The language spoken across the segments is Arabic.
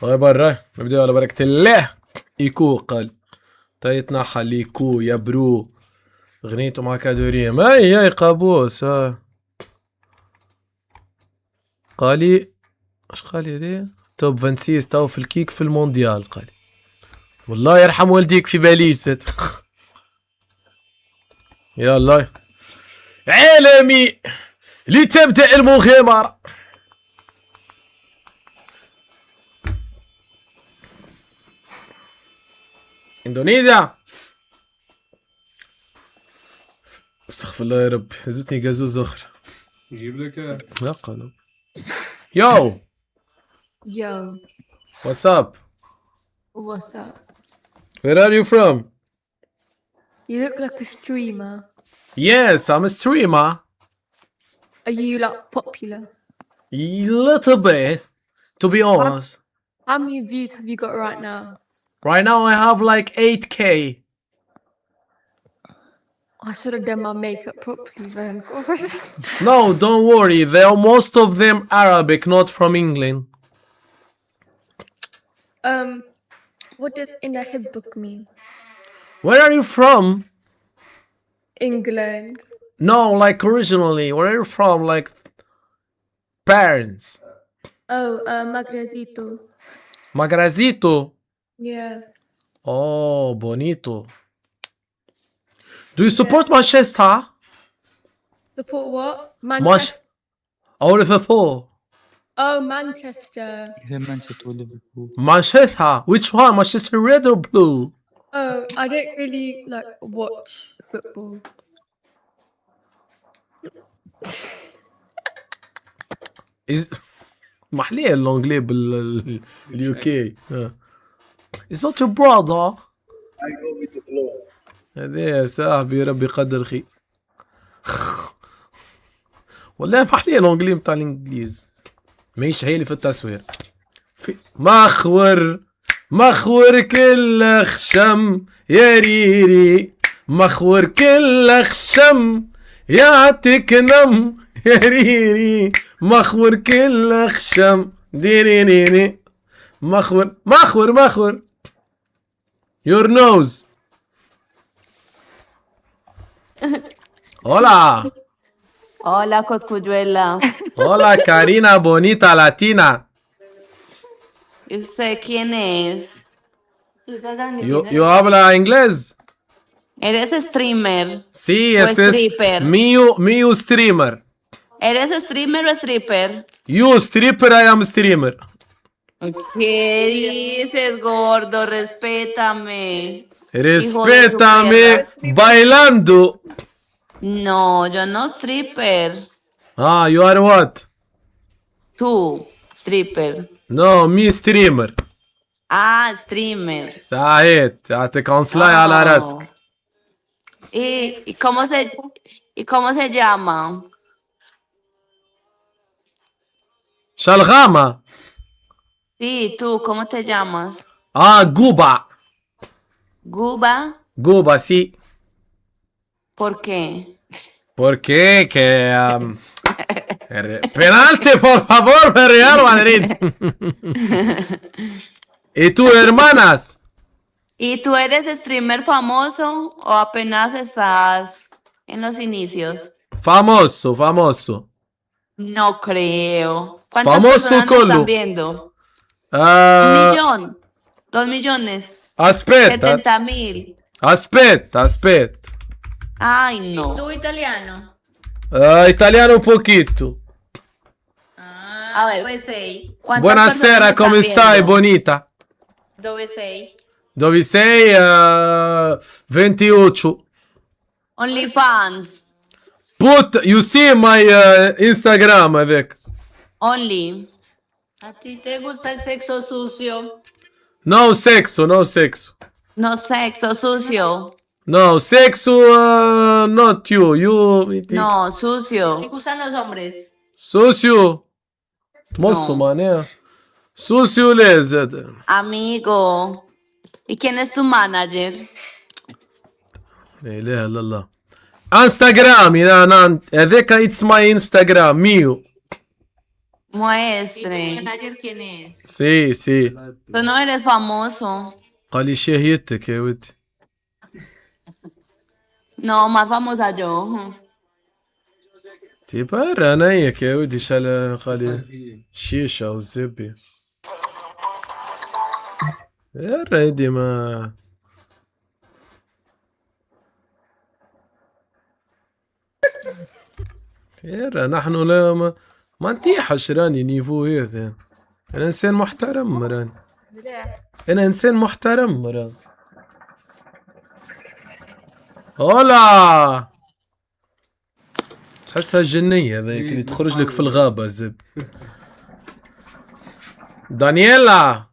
هاي برا نبدأ على بركة الله. إيكو قال تيتنحى ليكو يا برو. أغنيته مع كادورية ما هي قابوس. ها قالي اش قالي ذي توب 26 تو في الكيك في المونديال. قالي والله يرحم والديك في باليست. يلا عالمي لتبدأ المغامرة. اندونيسيا. استغفر الله يا رب زدتني قازوز اخر. نجيب لك لا قلب. يو Yo, what's up? what's up? Where are you from? You look like a streamer. Yes, I'm a streamer. Are you like popular? A little bit, to be honest. How many views have you got right now? Right now I have like 8k. I should have done my makeup properly then. No, don't worry. They're most of them Arabic, not from England. What does inahibbuk mean? Where are you from? England. No, like originally. Where are you from? Like parents. Oh, Magrazito. Magrazito. Yeah. Oh, bonito. Do you support Manchester? Support what? Manchester. Manchester. Oh, Liverpool. Oh, Manchester. Manchester. Which one? Manchester red or blue? Oh, I don't really like watch football. Is محلية اللونجلي باليو كي. Is not your brother? I go with the flow. هذا يا صاحبي ربي يقدر خير. والله محلية اللونجلي متاع الانجليز ماهيش هيلي في التصوير. في مخور كل خشم يا ريري. مخور كل خشم يعطيك نم يا ريري. مخور كل خشم ديرينيني. مخور your nose. Hola. Hola, Coscuyuela. Hola, Karina bonita latina. ¿Y usted quién es? Yo habla inglés. ¿Eres streamer? Sí, ¿O ese es stripper? mío streamer. ¿Eres streamer o stripper? You stripper, I am streamer. ¿Qué dices, gordo? Respétame. Respétame bailando. No, yo no stripper. Ah, you are what? Tú, stripper. No, me streamer. Ah, streamer. صحيح تعطيك عنصلاي على راسك. ¿Y cómo se llama? شلغامة. Sí, tú, ¿cómo te llamas? Ah, Guba. ¿Guba? Guba, sí. ¿Por qué? ¿Por qué? Que penalti, por favor, Real Madrid. ¿Y tú, hermanas? ¿Y tú eres streamer famoso o apenas estás en los inicios? Famoso. No creo. ¿Cuántas Famoso personas me Colo. están viendo? ¿1 Ah, millón? ¿2 millones? aspetta. 70.000. Aspetta. Ay, no. ¿Tú italiano? Italiano un poquito. A ver, Pues sei. ¿cuántas Buonasera, personas me come están stai, viendo? bonita? Dove sei? Dove sei? 28. OnlyFans. You see my Instagram, هذاك. Only. ¿A ti te gusta el sexo sucio? No sexo. No sexo sucio. No sexo, not you. You. No, ¿Te sucio. gustan los hombres? Sucio. تمصوا معناها. Sucio لازم. Amigo. ¿Y quién es tu manager? لا اله الا الله. انستغرام هذاك اتس ماي انستغرام ميو. Muestre. manager quién es? سي سي. Tú no eres famoso. قال لي شهيتك يا ودي. No, más famosa yo. تبرا نيك يا ودي شال قال الشيشة والزبي. يا ريدي ما يا نحن لا ما نتيحش راني نيفو هذا. انا انسان محترم راني. انا انسان محترم راني. هولا تحسها جنية ذيك اللي تخرج لك في الغابة زب. دانييلا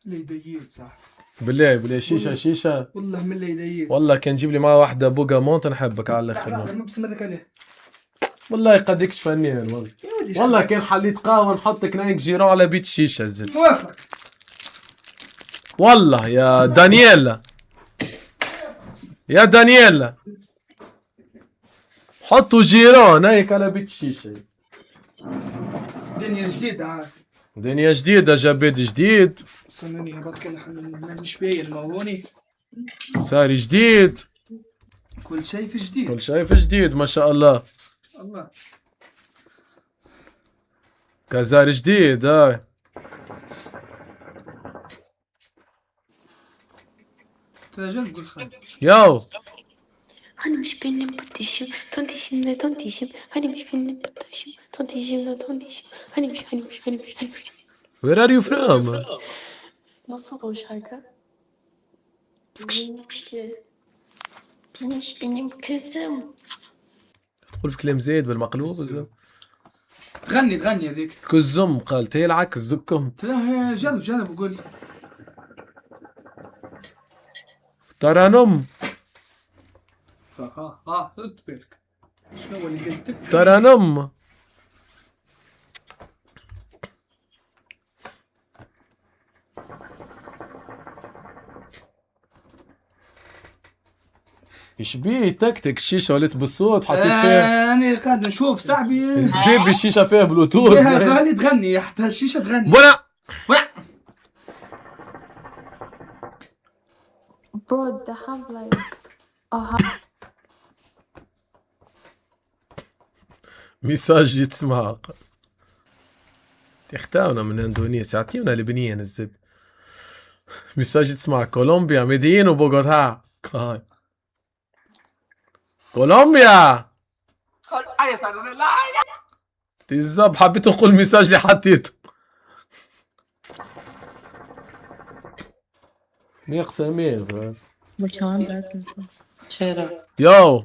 اللي يدير صح. بالله شيشة والله من اللي يدير. والله كان جيب لي معاه واحدة بوغا مونت نحبك على الاخر. ما بسمدك عليه. والله قديكش فنان والله. والله كان حليت قهوة نحطك نايك جيران على بيت شيشة زب. موافق. والله يا دانييلا يا دانييلا حطوا جيران هيك على بيت الشيشة. دنيا جديدة عاد. دنيا جديدة جابيت جديد. صنني هبط كل مش باين موهوني. ساري جديد. كل شيء في جديد. كل شيء في جديد ما شاء الله. الله. كازار جديد هاي. تلاجل قول خير. ياو Hani benim pateşim, tontişim de tontişim. Hani benim pateşim, tontişim de tontişim. Hani. where are you from? Nasıl o şarkı? Hani benim kızım. تقول في كلام زايد بالمقلوب زب. تغني هذيك. كزم قالت هي العكس زكم. لا جلب وقول. ترانم رد بالك. شنو اللي قلت؟ ترانم ايش بيه تكتك الشيشه وليت بالصوت حطيت فيها. انا قاعد نشوف صاحبي. الزب الشيشه فيها بلوتوث. هذا اللي تغني حتى الشيشه تغني. ولا Bro, they have like ميساج يتسمع تختاونا من اندونيسيا اعطيونا لبنان الزب. ميساج يتسمع كولومبيا ميديين وبوغوتا. هاي كولومبيا بالظبط حبيت نقول ميساج اللي حطيته. ميق سمير يو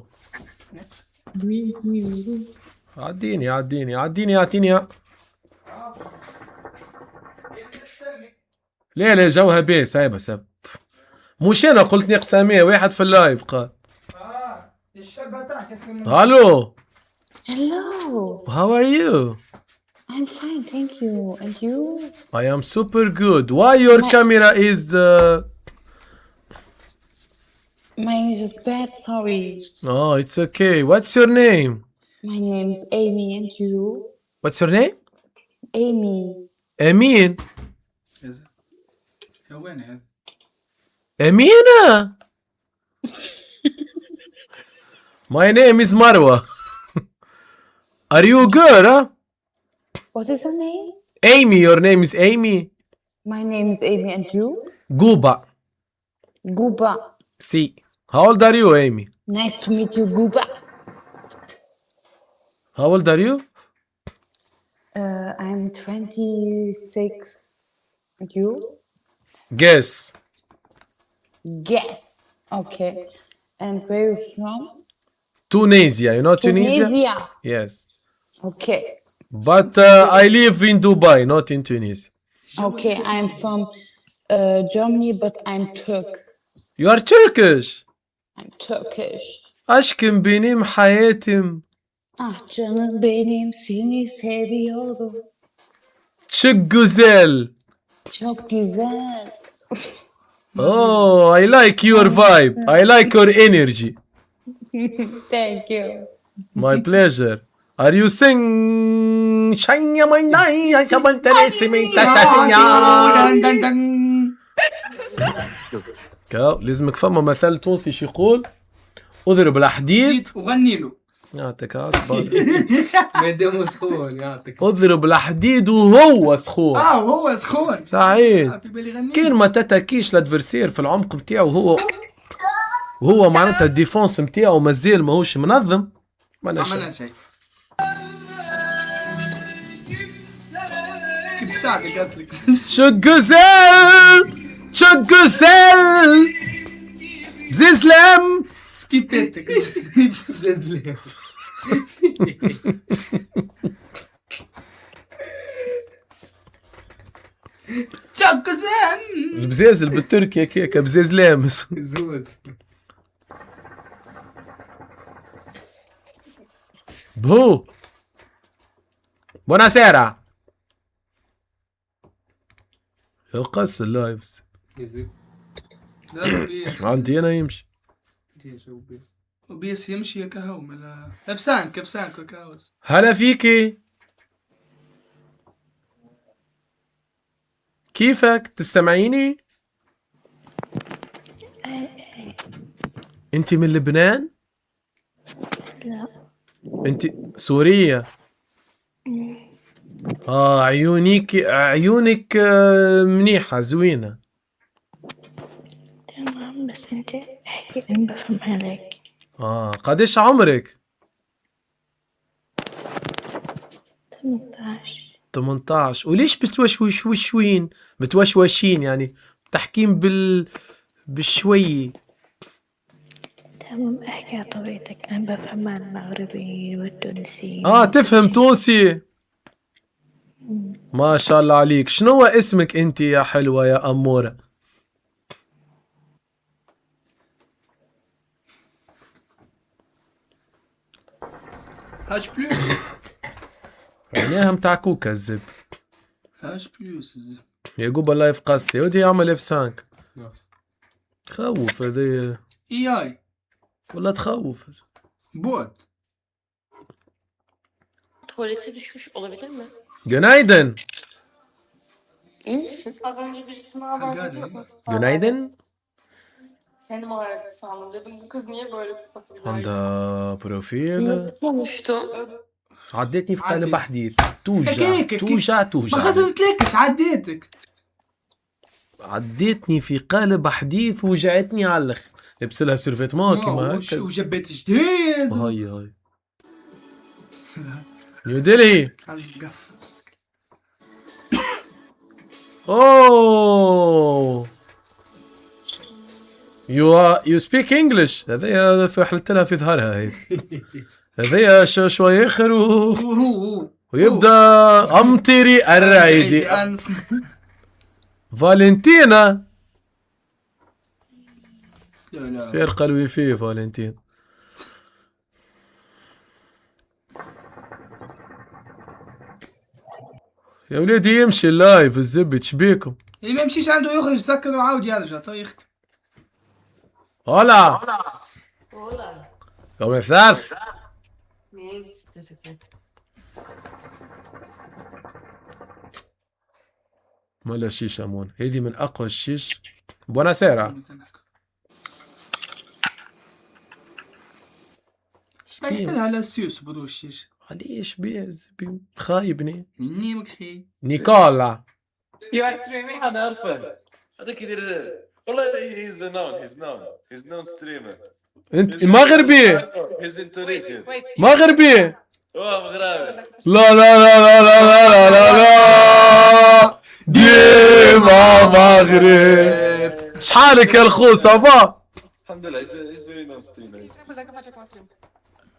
عديني ليه جوها بيس هاي بس مش انا قلت نيق سمير واحد في اللايف قال. الو Hello, how are you? I'm fine, thank you. And you? I am super good. Why your camera is My English is bad, sorry. oh, it's okay. What's your name? My name is Amy, and you? What's your name? Amy. Amin. يا وين هذا؟ Amina. My name is Marwa. Are you a girl, huh? What is your name? Amy, your name is Amy. My name is Amy, and you? Guba. Guba. See. How old are you, Amy? Nice to meet you, Guba. How old are you? I'm 26. And you? Guess. Guess. Okay. And where are you from? Tunisia. You know Tunisia? Tunisia. Yes. Okay. But I live in Dubai, not in Tunisia. Okay, I'm from Germany, but I'm Turk. You are Turkish. I'm Turkish. Aşkım benim hayatım. Ah canım benim seni seviyorum. Çok güzel. Çok güzel. Oh, I like your vibe. I like your energy. Thank you. My pleasure. ار يو سينج شايا ماي ناي شبان تريسي من دن دن. كاو لازمك فما مثل تونسي شي يقول اضرب الحديد وغني له. يعطيك اصبر ما دامو سخون يعطيك. اضرب الحديد وهو سخون. وهو سخون. سعيد في بالي غني. كان ما تتاكيش الادفرسير في العمق نتاعو وهو معناتها الديفونس نتاعو مازال ماهوش منظم ما عملنا شيء. كيف ساعة قالت لك. شقزل زيزلم سكيبتك. زلزلة. شقزان. البزازل بالتركي كيكا بزازلام. زوز. بهو بوناسيرا يقص اللايف يزيد. لا بيس. عندي انا يمشي. وبيس يمشي يا كهو ملا. كفسان كوكاوس. هلا فيكي كيفك تسمعيني؟ انت من لبنان؟ لا. انت سورية؟ عيونك منيحة زوينة. تمام بس انت احكي انا بفهم عليك. قديش عمرك؟ 18. وليش بتوشوشين يعني بتحكين بالشوي؟ تمام احكي على طبيعتك، انا بفهم عن المغربي والتونسي. تفهم تونسي؟ ما شاء الله عليك. شنو هو اسمك انت يا حلوة يا أمورة؟ هاش بلوس. عينيها متاع كوكا الزب. هاش بلوس. يا قوبا لايف قاسي ودي يعمل اف 5. تخوف هذي اي ولا تخوف بود. Tuvalete düşmüş olabilir mi? Günaydın. İyi misin? Az önce birisini haber Hadi. veriyor. Günaydın. Seni mi aradı sandım dedim. Bu kız niye böyle kapatıyor? عندها بروفيل. Nasıl konuştun? عدتني في قلب عدي. حديد. توجع هيك. توجع ما توجع. غسلتلكش عديتك. عديتني في قالب حديث وجعتني على الاخر. لبس لها سيرفيتمون كيما هكا. وجبت جديد. هاي نيو ديلي. اوه you speak English. هذا حلت لها في ظهرها هي. هذا شوي اخر ويبدا امطري الرايدي. فالنتينا سير قلبي فيه فالنتين. يا وليدي يمشي اللايف الزبد شبيكم؟ اللي ما يمشيش عنده يخرج يسكر ويعاود يرجع طيخ. هلا ¿Cómo estás? Bien, de secreto. مالا الشيشة مون هذه من أقوى الشيش. بوناسيرا. باين على السيوس بدو الشيش. ليش خايبني؟ مني مكشي. نيكولا. انا عارفه هذاك يدير والله he's known streamer. انت مغربي؟ his intonation مغربي؟ مغربي. لا لا لا لا لا لا لا لا ديما مغرب. شحالك يا الخو صافا؟ الحمد لله he's very known streamer.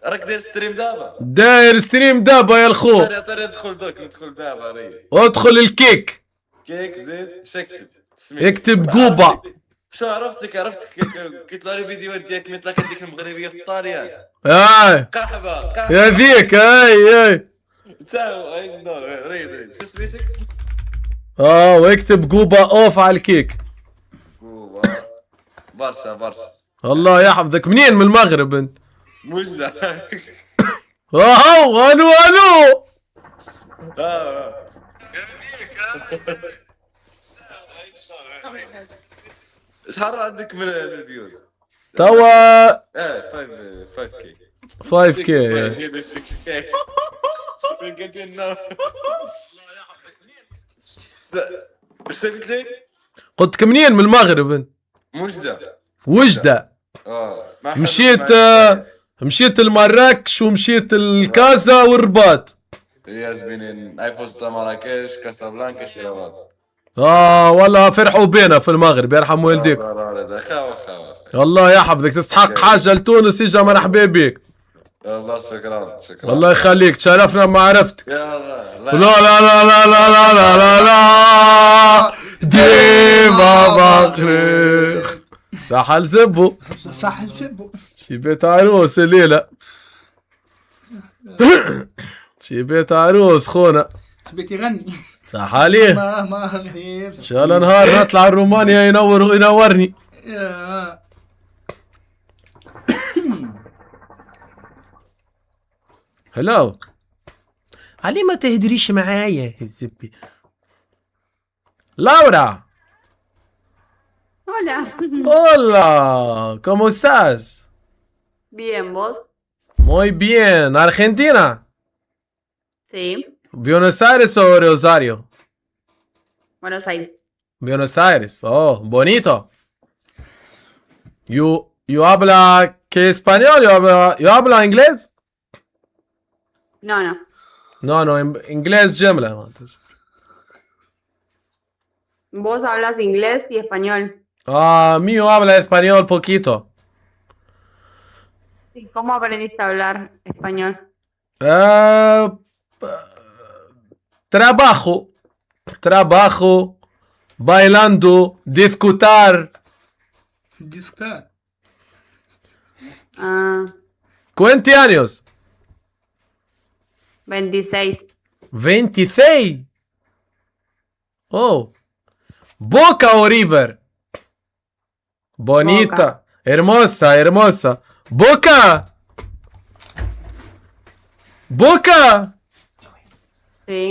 راك داير ستريم دابا؟ داير ستريم دابا يا الخو. ندخل درك ندخل دابا ريح. ادخل الكيك. كيك زيد شكتب اكتب قوبا. شو عرفتك كيطلع لي فيديوهات ديالك مثل هذيك المغربيه في الطاليان. قحبه يا ذيك اي تاو ايز نو ريد شو سميتك؟ واكتب قوبا اوف على الكيك. برشا الله يحفظك. منين من المغرب انت؟ مجدة. واو الو الو. ايش حر عندك من الفيوز؟ توا 5K 5K. ايش قلت لي؟ قلت لك منين؟ من المغرب. مجدة. وجدة. مشيت لمراكش ومشيت لكازا والرباط. يا زميلين ايفوستا مراكش كاسابلانكا شيرات. والله فرحوا بينا في المغرب يرحم والديك. خاوة الله يحفظك، تستحق حاجة لتونس يجا مرحبا بك. الله شكرا الله يخليك، تشرفنا بمعرفتك. يا لا لا لا لا لا لا لا لا لا ديما مغرب. صح الزبو. صح نسبه. شي بيت عروس الليلة. شي بيت عروس خونا. بيت يغني. صح عليه. ما غريب. ان شاء الله نهار نطلع الرومانيا ينورني. هلو. علي ما تهدريش معايا الزبي. لورا. Hola. Hola, ¿cómo estás? Bien, ¿vos? Muy bien. ¿Argentina? Sí. ¿Buenos Aires o Rosario? Buenos Aires. Buenos Aires. Oh, bonito. ¿Yo habla qué español? ¿Yo habla inglés? No, no. No, inglés جملة. Vos hablas inglés y español. Mío habla español poquito. ¿Y cómo aprendiste a hablar español? Trabajo, bailando, discutar. Discar. ¿Cuántos años? 26. 26. Oh. Boca o River. Bonita. Hermosa, hermosa. Boca. Boca. Sí.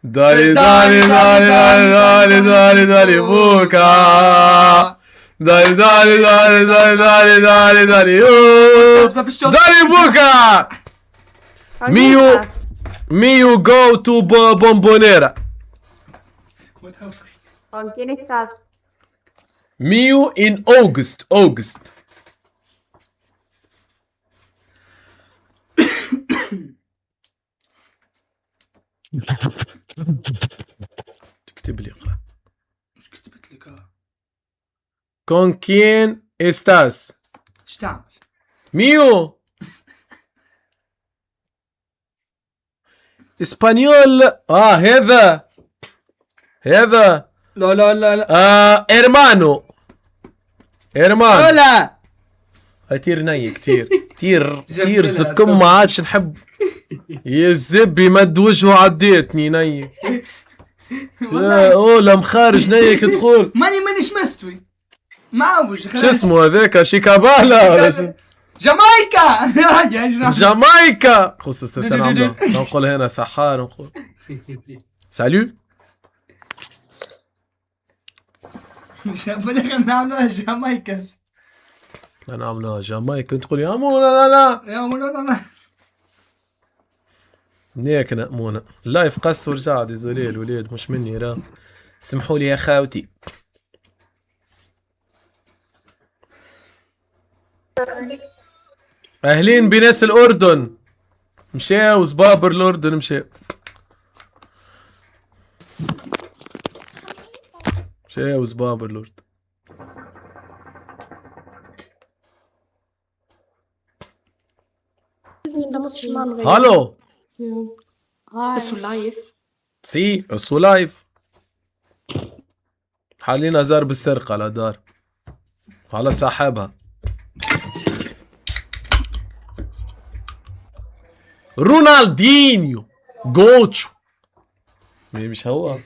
Dale, dale, dale, dale, dale, dale, dale, Boca. Dale, dale, dale, dale, dale, dale, dale. Dale, Boca. Mío go to Bombonera. ¿Con quién estás? Mío in August. تكتب لي ايش كتبت لك؟ Con quién estás? ايش تعمل؟ Mío. اسبانيول. هذا لا لا لا لا. hermano. لا. كتير ني كتير زكم ما عادش نحب. يا الزبي مد وجهه عديتني ني. اوه مخارج نيك تقول. مانيش مستوي. معوج. شو اسمه هذاك؟ شيكابالا ولا شو؟ جامايكا. جامايكا. خصوصا نقول هنا سحار نقول سالو. نعملوها جامايكاس. نعملوها جامايكا تقول يا مونا. لا يا مولانا. نيك نأمونة. اللايف قص ورجع. ديزولي الوليد مش مني راه. سمحوا لي يا خاوتي. اهلين بناس الاردن. مشاو زبابر الاردن مشاو زبابر الاردن. Hallo. Bist du live? سي السو لايف. حالينا زار بالسرقة على دار على صاحبها. رونالدينيو جوتشو. مش هو؟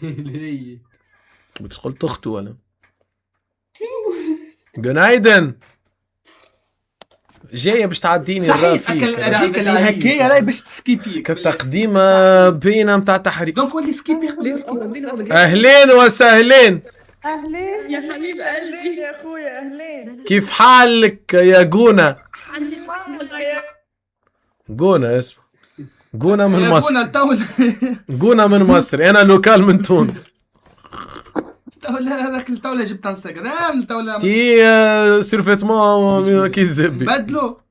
بس قلت اخته ولا؟ جنايدن. جايه باش تعديني صحيح الرافي هذيك اللي هكايا راهي باش تسكيبي كتقديمه بينه متاع تحريك. دونك ولي سكيبي قبل سكيبي. اهلين وسهلين، أهلين يا حبيب قلبي يا أخويا، أهلين. كيف حالك يا جونا؟ جونا اسمه جونا من مصر. جونا من مصر، انا لوكال من تونس. التولة هذاك التولة جبت انستغرام التولة تي سيرفيتمون كي زبي بدلو.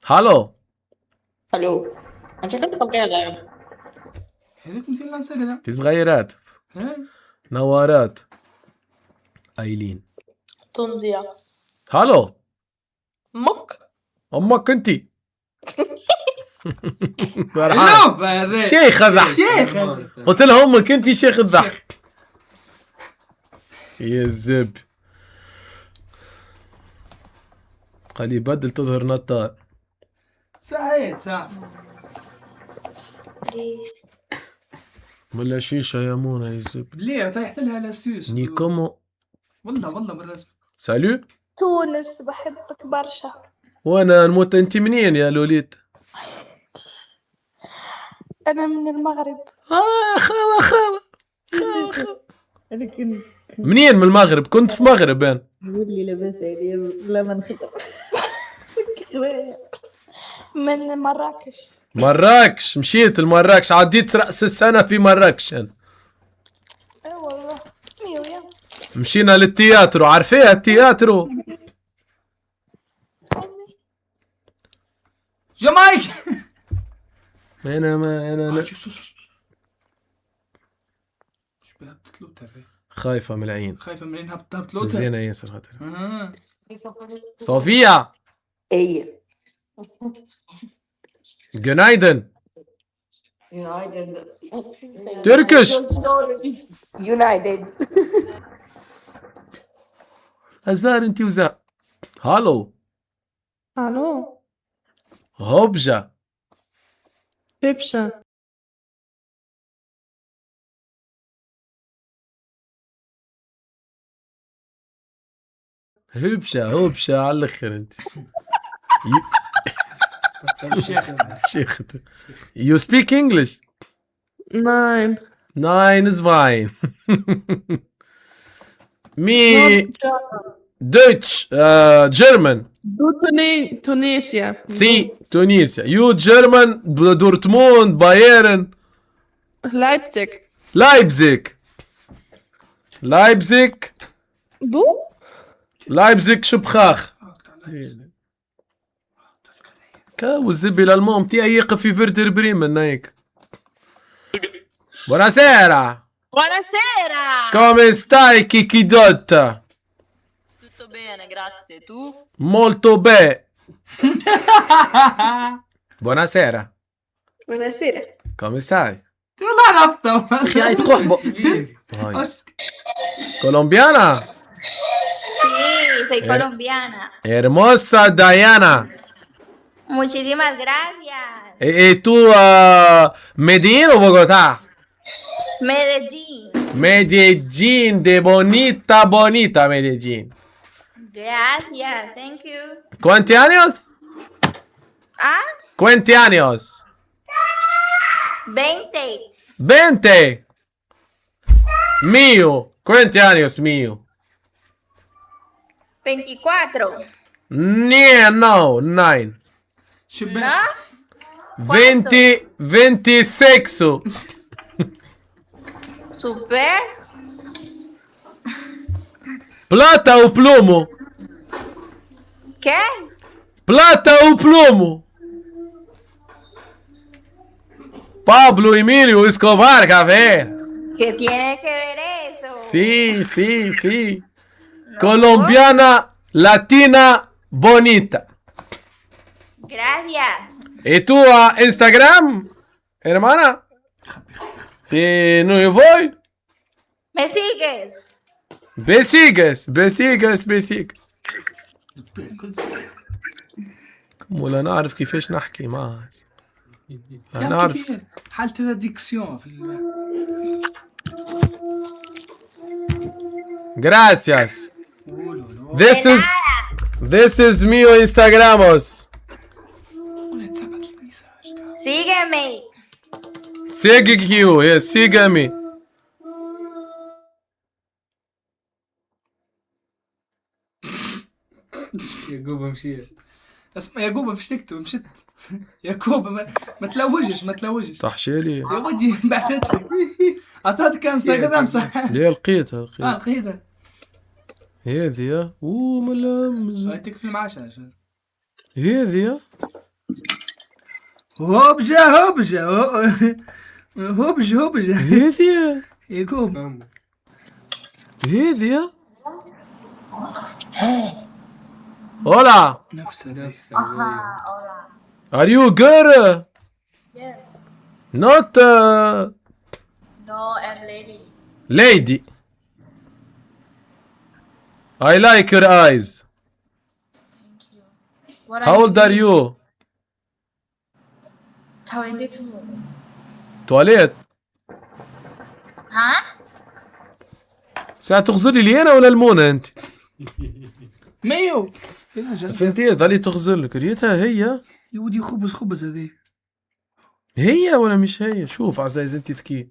هالو الو انت كنت بقى هذاك مثل الانستغرام. تي صغيرات نوارات ايلين. تونزيا هالو مك امك انتي. اللوب هذا شيخ الضحك. شيخ قلت لها امك انتي شيخ الضحك يا الزب. قال لي بدل تظهر نطار. صحيح صح. ولا شيشة يا منى يا الزب. ليه طيحت لها على سوس. نيكومو. والله بالرسم. سالو. تونس بحبك برشا. وانا نموت. انت منين يا لوليت؟ أنا من المغرب. خاوة منين من المغرب؟ كنت في المغرب انا. قولي لاباس عليا لا ما نخدم. من مراكش. مراكش. مشيت لمراكش، عديت رأس السنة في مراكش أنا. اي والله مية. مشينا للتياترو، عارفيها التياترو؟ جامايك. انا شباب تتلوتر. خايفة من العين. خايفة من انها بتلوتر. زينة ياسر خاطر. صوفيا. ايه جنايدن. يونايتد. تركش. يونايتد. هزار انتي وزار. هالو. الو. هوبجا. بيبشا. هوبشا على الاخر انت. شيخ. You speak English? Nine is fine. Me Dutch, German. تونسيا. Si, Tunisia. You German, Dortmund, Bayern. Leipzig. لايبزيك شبخاخ. كاو الزبي الالمان تاعي يقف في فيردر بريمن هيك. Buonasera. Come stai Kikidotta? Tutto bene, grazie. Tu? Molto bene. Buonasera. Come stai? والله عرفته. اخي هاي تقحبه. Colombiana. Sí, soy colombiana. Hermosa Diana. Muchísimas gracias. ¿Y tú, Medellín o Bogotá? Medellín. Medellín, de bonita Medellín. Gracias, thank you. ¿Cuántos años? ¿Ah? ¿Cuántos años? 20. 20. Mío. ¿Cuántos años mío? 24. No, 9. ¿No? 26. Super. Plata o plomo? ¿Qué? Plata o plomo? Pablo Emilio Escobar, café. ¿Qué tiene que ver eso? Sí. Colombiana, latina, bonita. Gracias. ¿Y tú a Instagram, hermana? ¿No voy? ¿Me sigues? بسيقس. ولا نعرف كيفاش نحكي معها. لا نعرف. حالة هذا ديكسيون في Gracias. This is mio Instagramos. Sígueme. Segue-me, yes, siga-me. يعقوب مشيت. اسمع يعقوب ما فيش تكتب مشيت. يعقوب ما تلوجش ما تلوجش. تحشي لي. يا ودي بعثت لك. اعطيتك انستغرام صح؟ ليه لقيتها لقيتها. هذه يا ملمز. تكفي معاش عشان. هذه يا هوبجا هوبجا هذه يا يعقوب هذه يا هولا. نفسها Are you girl? Yes. Not No, and lady. lady. I like your eyes. Thank you. What How old are you? 22. تواليت. ها؟ ساعة تغزلي لي انا ولا المونة انت؟ ميو فهمتي ضلي تغزل لك ريتها هي يا ودي خبز هذه هي ولا مش هي؟ شوف عزيز انت ذكي.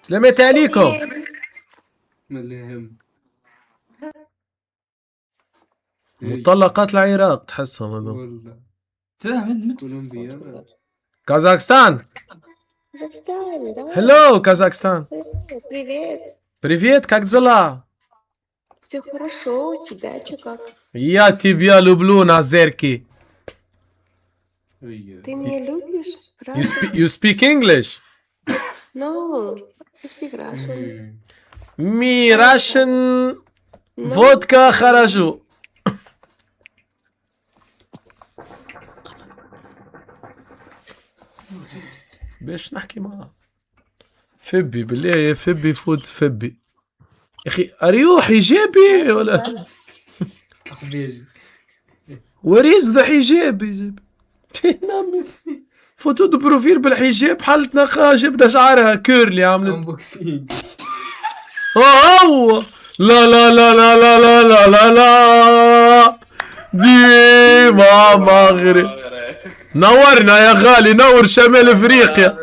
سلامات عليكم. ملهم. مطلقات العراق تحسهم هذول. والله. تمام كولومبيا. كازاخستان. Казахстан, давай. Hello, Казахстан. Привет. Привет, как дела? Все хорошо, у тебя что как? Я тебя люблю, Назерки. Ты меня любишь? Правда? You speak English? No, I speak Russian. Me Russian vodka خرجوا. باش نحكي معاه فبي بالله يا فبي فوت فبي يا اخي اريو حجابي ولا وريز ذا حجابي فوتو دو بروفيل بالحجاب حالتنا خاجب دا شعرها كيرلي عملت انبوكسينج. هو لا لا لا لا لا لا لا لا لا ديما مغرب نورنا يا غالي نور شمال افريقيا.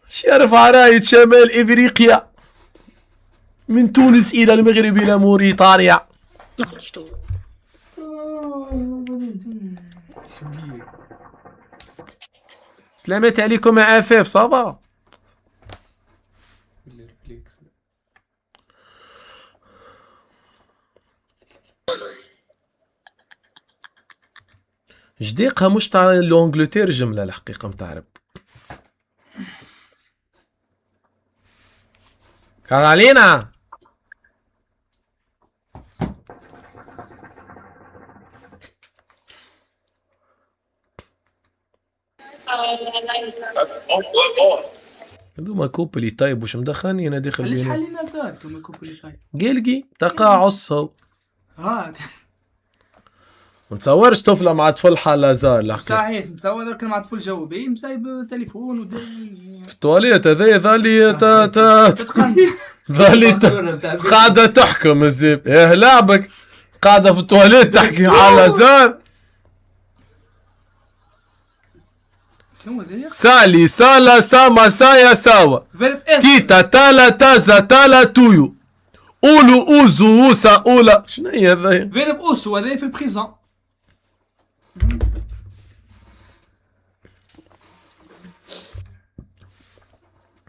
شرف راية شمال افريقيا من تونس الى المغرب الى موريتانيا. سلامات عليكم يا عفاف صافا. جديقها مش تاع لونجلتير جملة الحقيقة متعرب. كان علينا هذوما كوبلي طيب وش مدخلني انا داخل علاش بينهم. حالينا زاد كما كوبلي طيب. قلقي تقاعس هو ها ما نتصورش طفلة مع طفل حالة زار الحقيقة. صحيح مسوي ذاك مع طفل جو بي مسايب تليفون ودنيا في التواليت هذايا ظالي ظالي قاعدة تحكم الزيب ايه لعبك قاعدة في التواليت تحكي على زار. شنو هذايا؟ سالي سالا ساما سايا ساوا تيتا تالا تازا تالا تويو اولو اوزو اوسا اولا. شنو هي هذايا؟ فيرب اوسو هذايا في البريزون.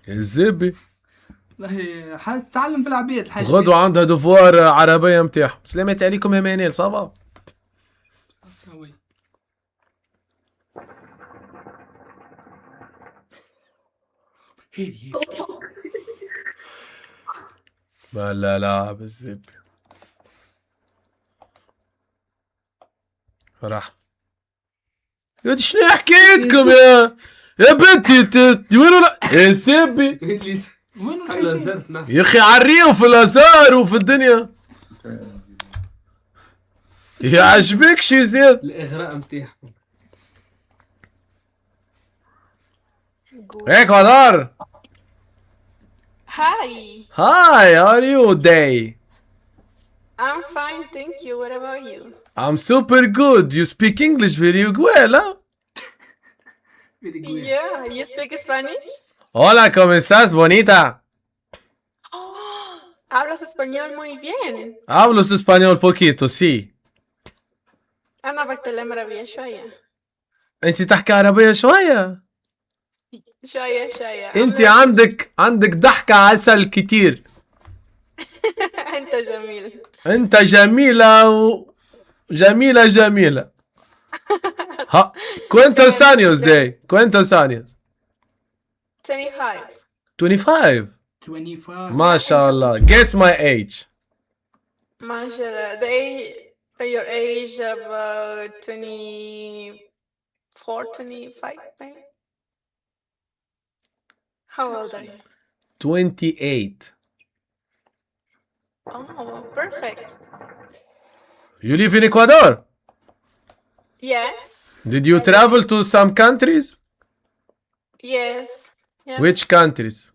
الزبي والله حتتعلم في العبيد الحاجة. غدوة عندها دفوار عربية متاعهم. سلامات عليكم يا مانيل صافا. سوي. هيدي ما لا لا بالزبي راح يا ودي شنو حكيتكم يا بنتي وين يا سبي وين يا اخي عريهم في الازار وفي الدنيا. يعجبك شي زياد؟ الإغراء متاعهم. Ecuador. Hi, Hi, how are you today? I'm fine, thank you. What about you? I'm super good. You speak English very well, huh? Yeah, you speak Spanish? Hola, ¿cómo estás, bonita? Hablas español muy bien. Hablo español poquito, sí. أنا بتكلم عربية شوية. انت تحكي عربية شوية. شوية. انت عندك ضحكة عسل كتير. أنت جميل. انت جميلة. ها ¿Cuántos años de? ¿Cuántos años? 25. 25. 25. ما شاء الله. Guess my age. MashaAllah. Your age about 24, 25, maybe? How old are you? 28. Oh, perfect. You live in Ecuador? Yes. Did you travel to some countries? Yes. Yeah. Which countries?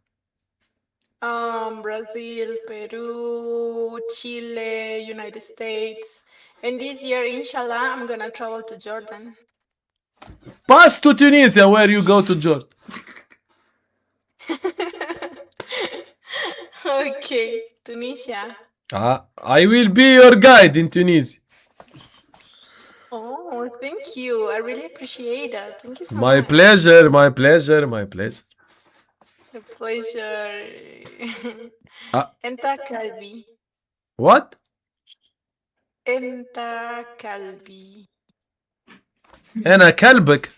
Brazil, Peru, Chile, United States. And this year, inshallah, I'm gonna travel to Jordan. Pass to Tunisia where you go to Jordan. Okay, Tunisia. I will be your guide in Tunisia. Oh, thank you. I really appreciate that. Thank you so My much. pleasure. The pleasure. أنت كلبي. What? أنت كلبي. أنا كلبك.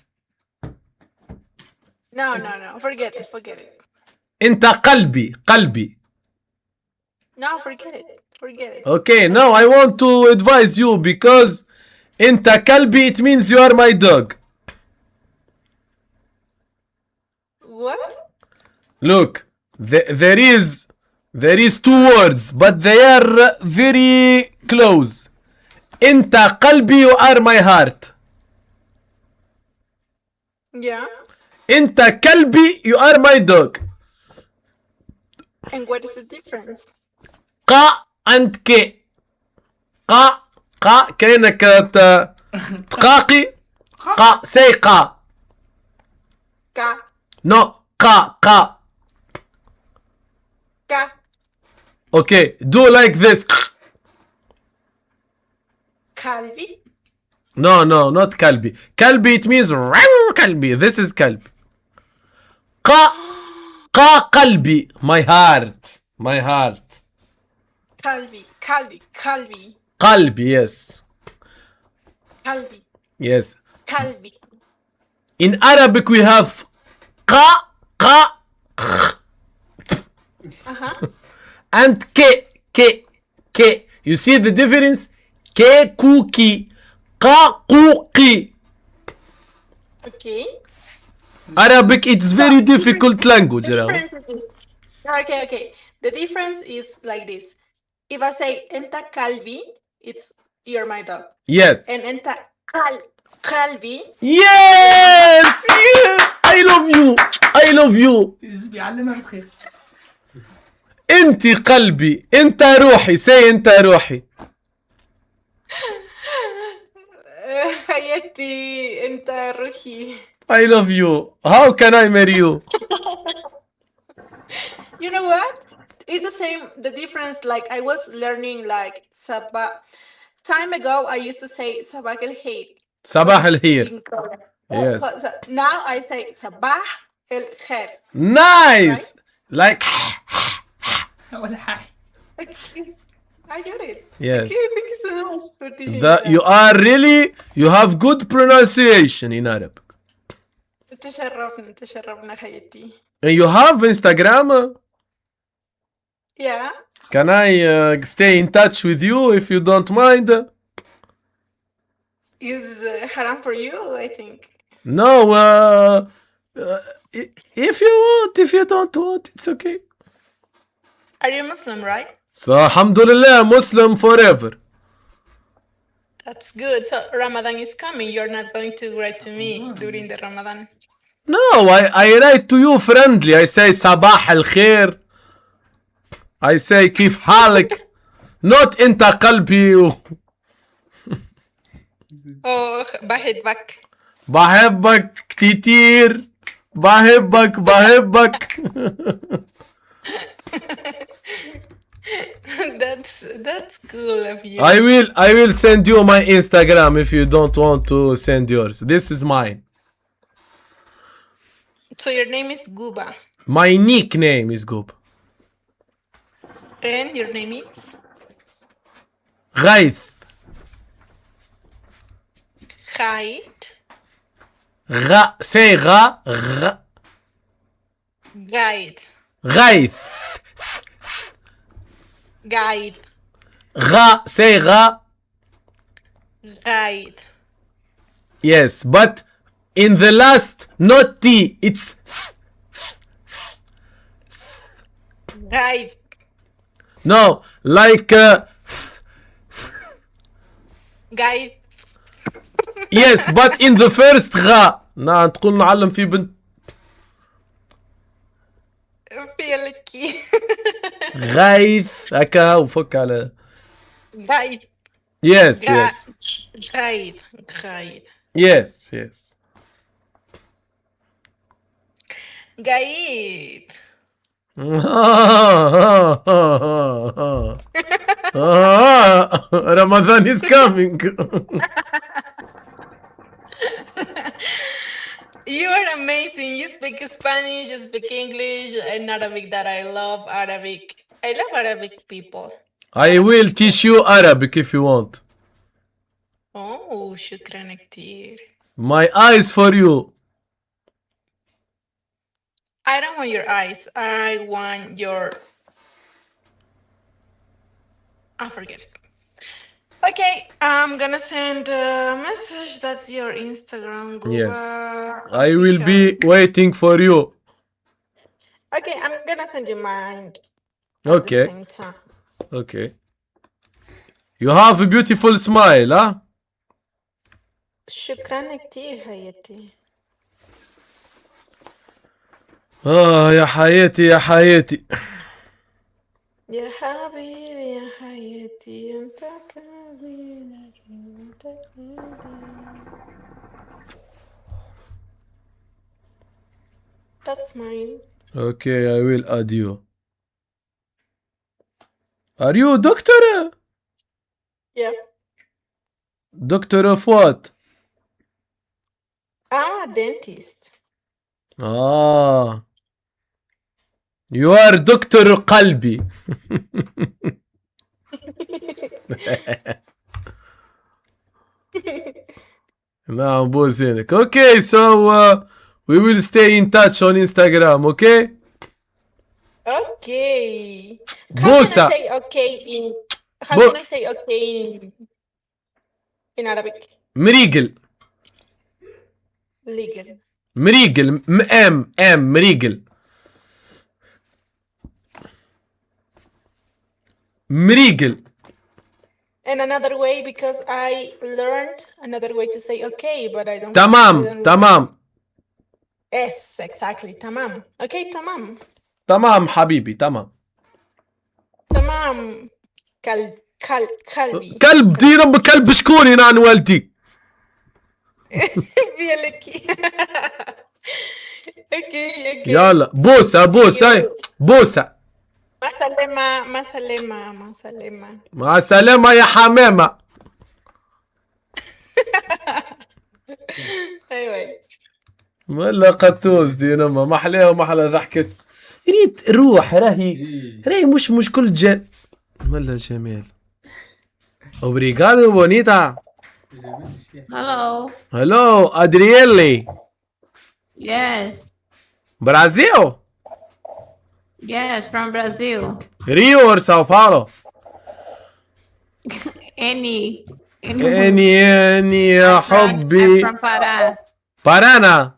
No. Forget it. أنت قلبي. No, forget it. Okay, now I want to advise you because أنت كلبي it means you are my dog. What? Look, there is two words but they are very close. أنت قلبي you are my heart. Yeah. أنت كلبي you are my dog. And what is the difference? قا and كي. قا كأنك تقاقي. قا say قا. Ka. No قا. Ka. Okay, do like this. Kalbi. No, not kalbi. Kalbi it means kalbi. This is kalbi. قا قلبي. My heart. Kalbi. قلبي, yes. Kalbi. Yes. Kalbi. In Arabic we have qa and ke. You see the difference? Ke kuki. Qa kuki. Okay. Arabic it's very difficult language. The difference is okay. The difference is like this. If I say enta kalbi, it's you're my dog. Yes. And enta kalbi. Yes. I love you. بيعلمها بخير. انت قلبي. انت روحي. say انت روحي. حياتي انت روحي. I love you. How can I marry you? You know what? It's the same. The difference, like I was learning, like sabah. Time ago, I used to say sabah el khair. صباح الخير. Yes. So now I say sabah el khair. Nice. Like. ولا حاجة. I get it. Yes. Okay, thank you so much for teaching me That you have good pronunciation in Arabic. تشرفنا حياتي. And you have Instagram? Yeah. Can I stay in touch with you if you don't mind? Is haram for you, I think. No, if you want, if you don't want, it's okay. Are you Muslim, right? So, alhamdulillah, Muslim forever. That's good. So Ramadan is coming. You're not going to write to me during the Ramadan. No, I write to you friendly. I say صباح الخير. I say كيف حالك. Not انت قلبي. Oh, بحبك. بحبك كتير. بحبك. That's cool of you. I will send you my Instagram if you don't want to send yours. This is mine. So your name is Guba. My nickname is Goob. And your name is غيث. Khaid. Say Guide. غيث. Guide. Say Guide. Yes, but in the last, not T, it's Guide. no, like Guide. yes, but in the first غا. نعم تقول نعلم في بنت Pilky. غيث هكا وفك على Guide. yes yes Guide. yes Guide. Ramadan is coming. You are amazing. You speak Spanish, you speak English, and Arabic that I love Arabic. I love Arabic people. I will teach you Arabic if you want. Oh, شكرا كتير. My eyes for you. I don't want your eyes. I want your... I forget it. Okay, I'm gonna send a message. That's your Instagram. Guba Yes. I will be official. waiting for you. Okay, I'm gonna send you mine. Okay. At the same time. Okay. You have a beautiful smile, huh? شكرا كتير حياتي. يا حياتي يا حياتي. يا حبيبي يا حياتي انت قلبي انت قلبي. That's mine. Okay, I will add you. Are you a doctor? Yeah. Doctor of what? I'm a dentist. You are Dr. قلبي. نعم بوزينك. Okay, so we will stay in touch on Instagram, okay? Okay. بوسة. How can I say okay in Arabic? مريقل. Legal. مريقل. مريقل. مريقل. And another way, because I learned another way to say okay, but I don't. تمام تمام. Yes, exactly. تمام. Okay, تمام. تمام حبيبي تمام. تمام. قلبي. كلب دينا بكلب شكوني نان والدي. بيلكي. Okay. يلا بوسة بوسة. مع سلامة. مع السلامة يا حمامة. أيوة. ولا قطوز دي نما ما احلاها وما احلى ضحكت. ريت روح راهي مش كل ولا جمال. Obrigado bonita. Hello Adriele. Yes. Brazil? Yes, from Brazil. Rio or Sao Paulo? Any يا حبي. I'm from Pará. Paraná.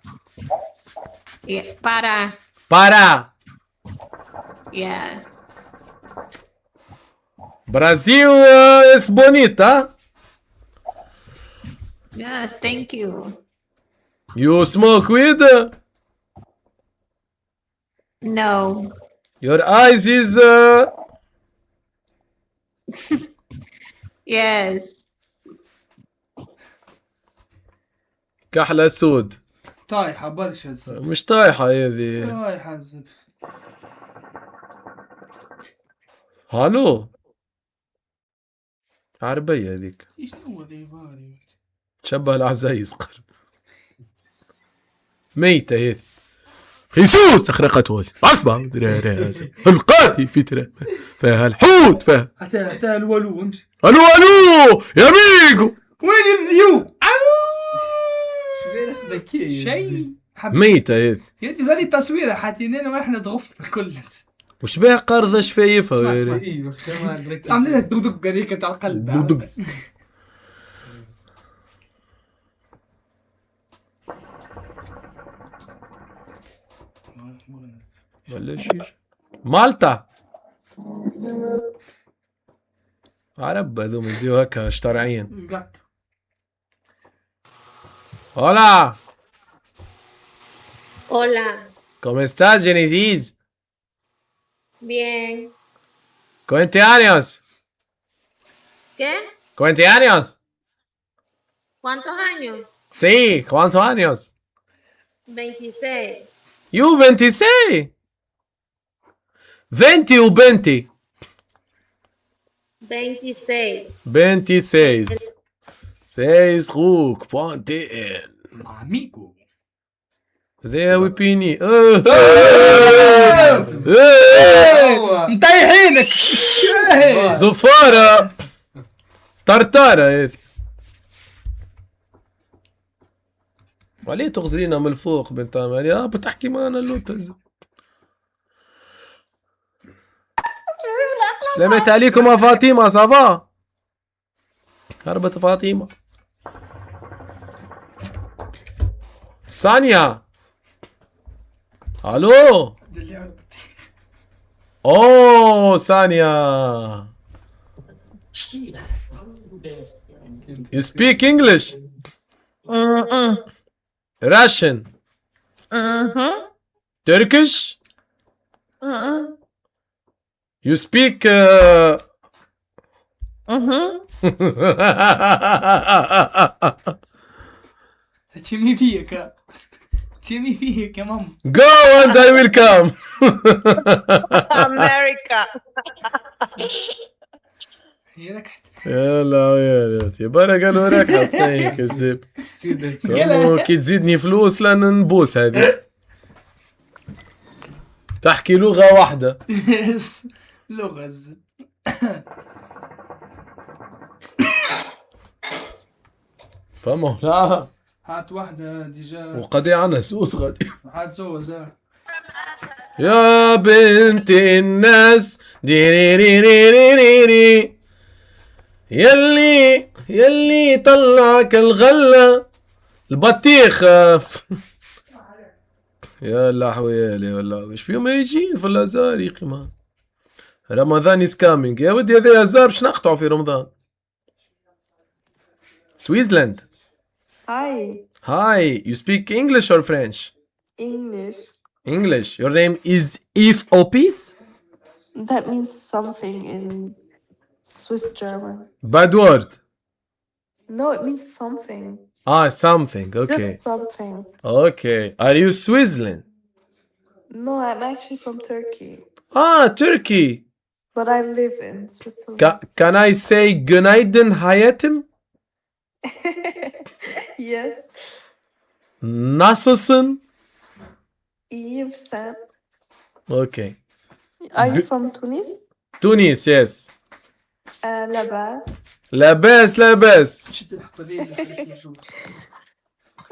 Yeah, Pará. Pará. Yes. Brasil es bonita. Yes, thank you. You smoke weed? No. Your eyes is Yes. كحلة سود. طايحة برشا الزبدة. مش طايحة هذه. طايحة الزبدة. هالو عربية هذيك ايش هو ذي فاري؟ تشبه العزايز قر. ميتة هذه. خيسوس أخرقته أصبع القاتي في ترى فيها الحوت فيها. حتى الولو امشي. ألو ألو يا ميجو وين الذيوب؟ شبيه ذكية شيء ميتة هذه. يدي ذلي التصويره حاتينينا ما احنا تغف الكل. وش بها قرضة شفايفها اسمع ويري. اسمع. ايوه ما ادرك عاملين لها الدقدق هذيك تاع القلب. دقدق. ولا شيء مالطا عرب هذوم يديو هكا شطرعين. هولا Hola. ¿Cómo estás, Genesis? Bien. ¿Cuántos años? ¿Qué? ¿Cuántos años? ¿Cuántos años? Sí, ¿cuántos años? 26. You 26 20 و 20 26. 26 6 خوك بوانتين عميكو. ذي وبيني مطيحينك. زفارة طرطارة هذه. وليه تغزلينا من الفوق بنت عمالي بتحكي معنا اللوتز. سلامت عليكم يا فاطمة صافا هربت فاطمة. سانيا الو. اوه سانيا You speak English? Russian? Turkish? You speak تشمي فيك تشمي فيك يا ماما. Go and I will come. America. هي ركحت. يلا يا يبقى قالوا لك حطيك كذب. كي تزيدني فلوس لان نبوس هذه. تحكي لغة واحدة. لغة فما لا هات واحدة ديجا. وقضي عنا سوس غادي. هات زوز. يا بنت الناس ديريريريريري يلي طلعك الغلة البطيخ. يا لا حويلي والله وش فيهم يجين في الازار يا قيمة. رمضان is coming يا ودي هذا ازار باش نقطعوا في رمضان. سويسلاند. Hi, you speak English or French? English. Your name is Eve Opis? That means something in Swiss German. Bad word. No, it means something. Something. Okay. Just something. Okay. Are you Switzerland? No, I'm actually from Turkey. Turkey. But I live in Switzerland. Can I say günaydın hayatım? Yes. Nasılsın? Eve sen. Okay. Are you from Tunis? Tunis, yes. Labas. لاباس.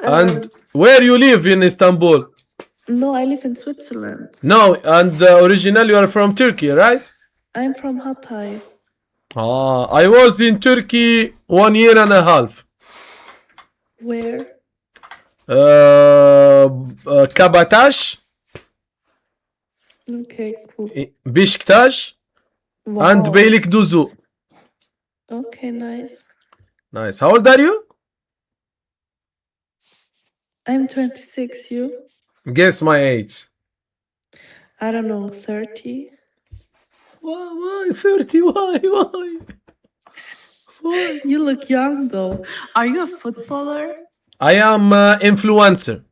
And where you live in Istanbul? No, I live in Switzerland. No, and originally you are from Turkey, right? I'm from Hatay. I was in Turkey 1 year and a half. Where? Kabataş, Okay, cool. Beşiktaş, Wow. and Beylikdüzü. Okay, nice. Nice. How old are you? I'm 26. You? Guess my age. I don't know. 30. Why 30? Why? Why? You look young though. Are you a footballer? I am influencer.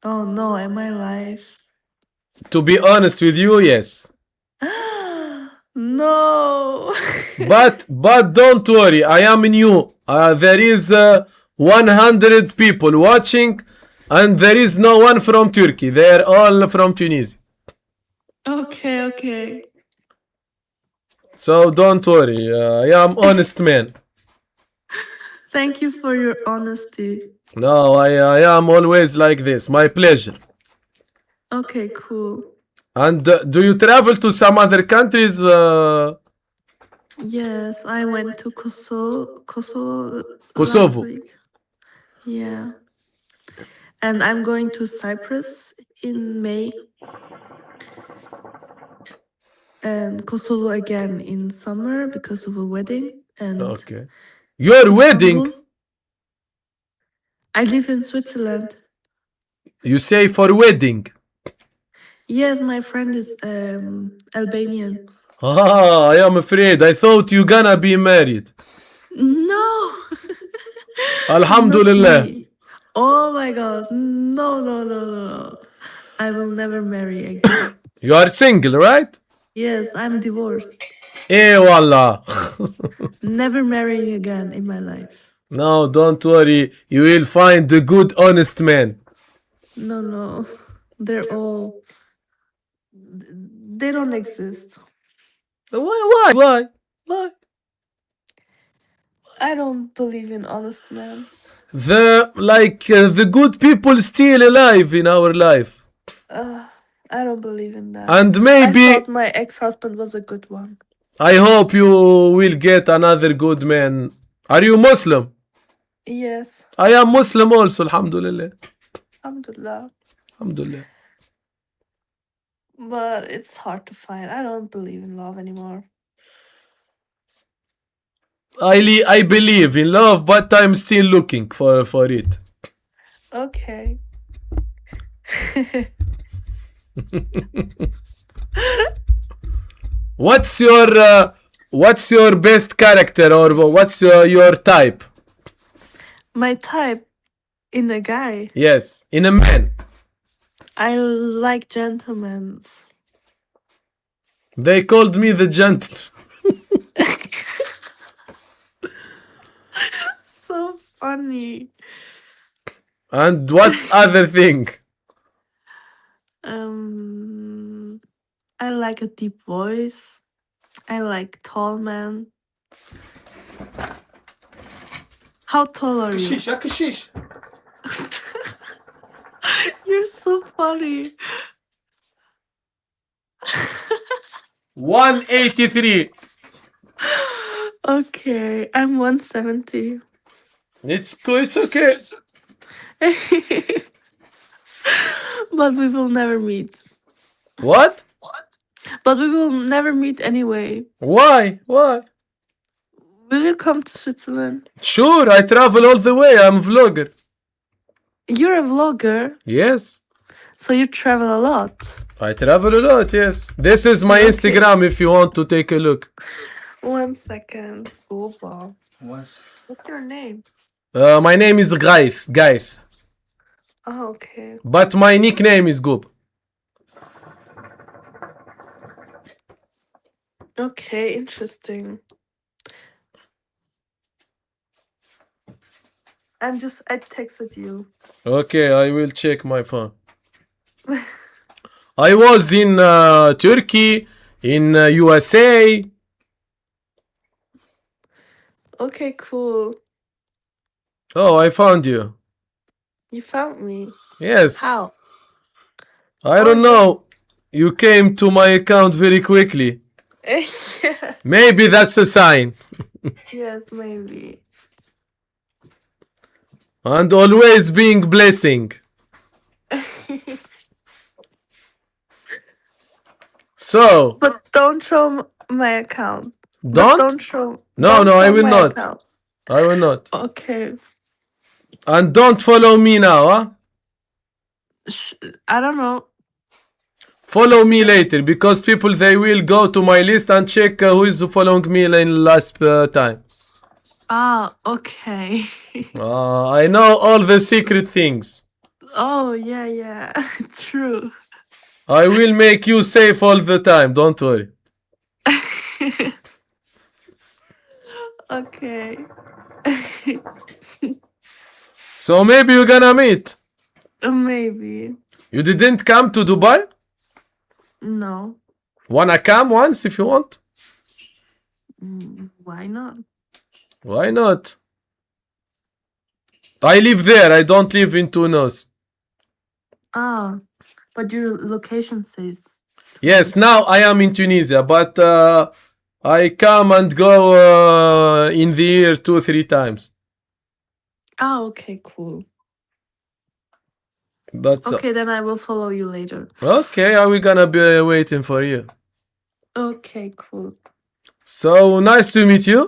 Oh no, in my life. To be honest with you, yes. No. But don't worry, I am new. There is 100 people watching, and there is no one from Turkey. They are all from Tunisia. Okay. So don't worry. I am honest man. Thank you for your honesty. No, I am always like this. My pleasure. Okay, cool. And do you travel to some other countries? Yes, I went to Kosovo. Kosovo. Last week. Yeah. And I'm going to Cyprus in May. And Kosovo again in summer because of a wedding. And Okay. Your wedding? Istanbul. I live in Switzerland. You say for wedding? Yes, my friend is Albanian. Ah, I am afraid. I thought you gonna be married. No. Alhamdulillah. Not me. Oh my god. No. I will never marry again. You are single, right? Yes, I'm divorced. Eh, wallah. Never marrying again in my life. No, don't worry. You will find a good, honest man. No. They're all. They don't exist. Why? I don't believe in honest men. The good people still alive in our life. I don't believe in that. And I maybe thought my ex-husband was a good one. I hope you will get another good man. Are you Muslim? Yes. I am Muslim also, alhamdulillah. Alhamdulillah. Alhamdulillah. But it's hard to find. I don't believe in love anymore. I believe in love, but I'm still looking for it. Okay. What's your best character, or what's your type? My type in a guy. Yes, in a man. I like gentlemen. They called me the gentle. So funny. And what's other thing? I like a deep voice. I like tall men. How tall are you? Kashish. You're so funny. 183. Okay, I'm 170. It's good. It's okay. But we will never meet. What? But we will never meet anyway. Why? Will you come to Switzerland? Sure, I travel all the way. I'm a vlogger. You're a vlogger, Yes, so you travel a lot. I travel a lot. Yes, this is my Okay. Instagram. If you want to take a look. 1 second. Opa. Once. What's your name? My name is Gaith, Oh, okay. but my nickname is Goob. Okay, interesting. I texted you. Okay, I will check my phone. I was in Turkey, in USA. Okay, cool. Oh, I found you. You found me. Yes. How? I don't know. You came to my account very quickly. Yeah. Maybe that's a sign. Yes, maybe. And always being blessing. So, But don't show my account. But don't? Don't show. No, don't no, I show will my not. account. I will not. Okay. And don't follow me now, huh? I don't know. Follow me later because people they will go to my list and check who is following me in last time. Ah, okay. I know all the secret things. Oh, yeah. True. I will make you safe all the time. Don't worry. Okay. So maybe we're gonna meet. Maybe. You didn't come to Dubai? No. Wanna come once if you want? Why not? Why not? I live there. I don't live in Tunis. Ah, but your location says. Yes, now I am in Tunisia, but I come and go in the year 2-3 times. Ah, okay, cool. That's Okay, then I will follow you later. okay. Are we gonna be waiting for you? Okay, cool. So nice to meet you.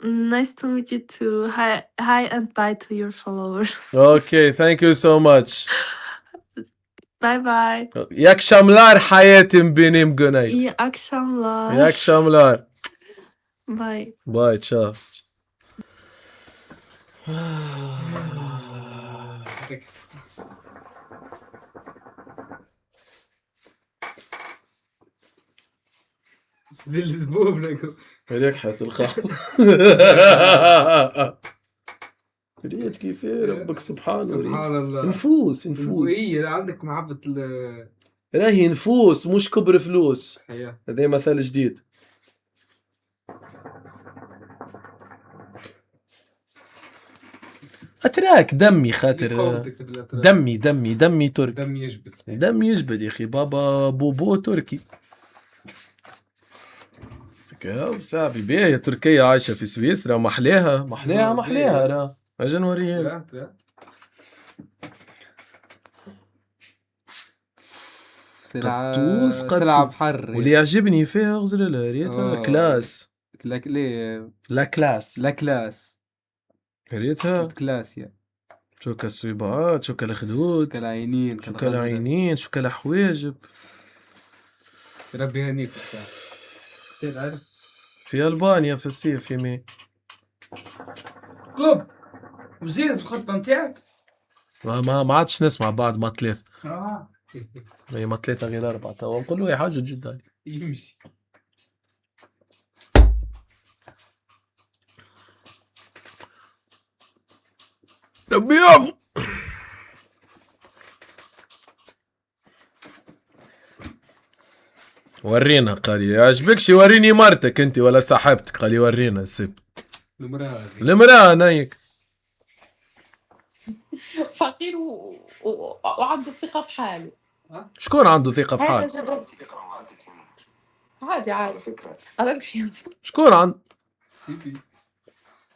Nice to meet you too. Hi and bye to your followers. Okay, thank you so much. Bye bye. İyi akşamlar hayatim benim Güney. İyi akşamlar. İyi akşamlar. Bye. Bye, ciao. دي الزبوب لكم. ريحة القهوة. ريت كيف ربك سبحانه. سبحان الله. نفوس اي عندك محبة راهي نفوس مش كبر فلوس. صحيح. هذا مثل جديد. اتراك دمي خاطر دمي تركي. دم يجبد. دم يجبد يا اخي بابا بوبو تركي. صاحبي بيه تركيا عايشة في سويسرا محليها راه اجي نوريها. قطوس سلعة بحر. واللي يعجبني فيها غزل ريتها كلاس. لا كلاس ريتها كلاس يا. شو كالصويبات شو كالخدود شو كالعينين شو كالحواجب. ربي هنيك. في ألبانيا في الصيف يمي. قوم وزيد في الخطبة متاعك. ما عادش نسمع بعد ما 3. هي ما 3 غير 4 توا نقول له حاجة جدا يمشي. ربي يعفو. ورينا قال لي يعجبكش وريني مرتك انت ولا صاحبتك قال لي ورينا السب. المرأة نايك. فقير وعنده ثقة في حاله. شكون عنده ثقة في حاله؟ عادي هذا مش شكون عنده؟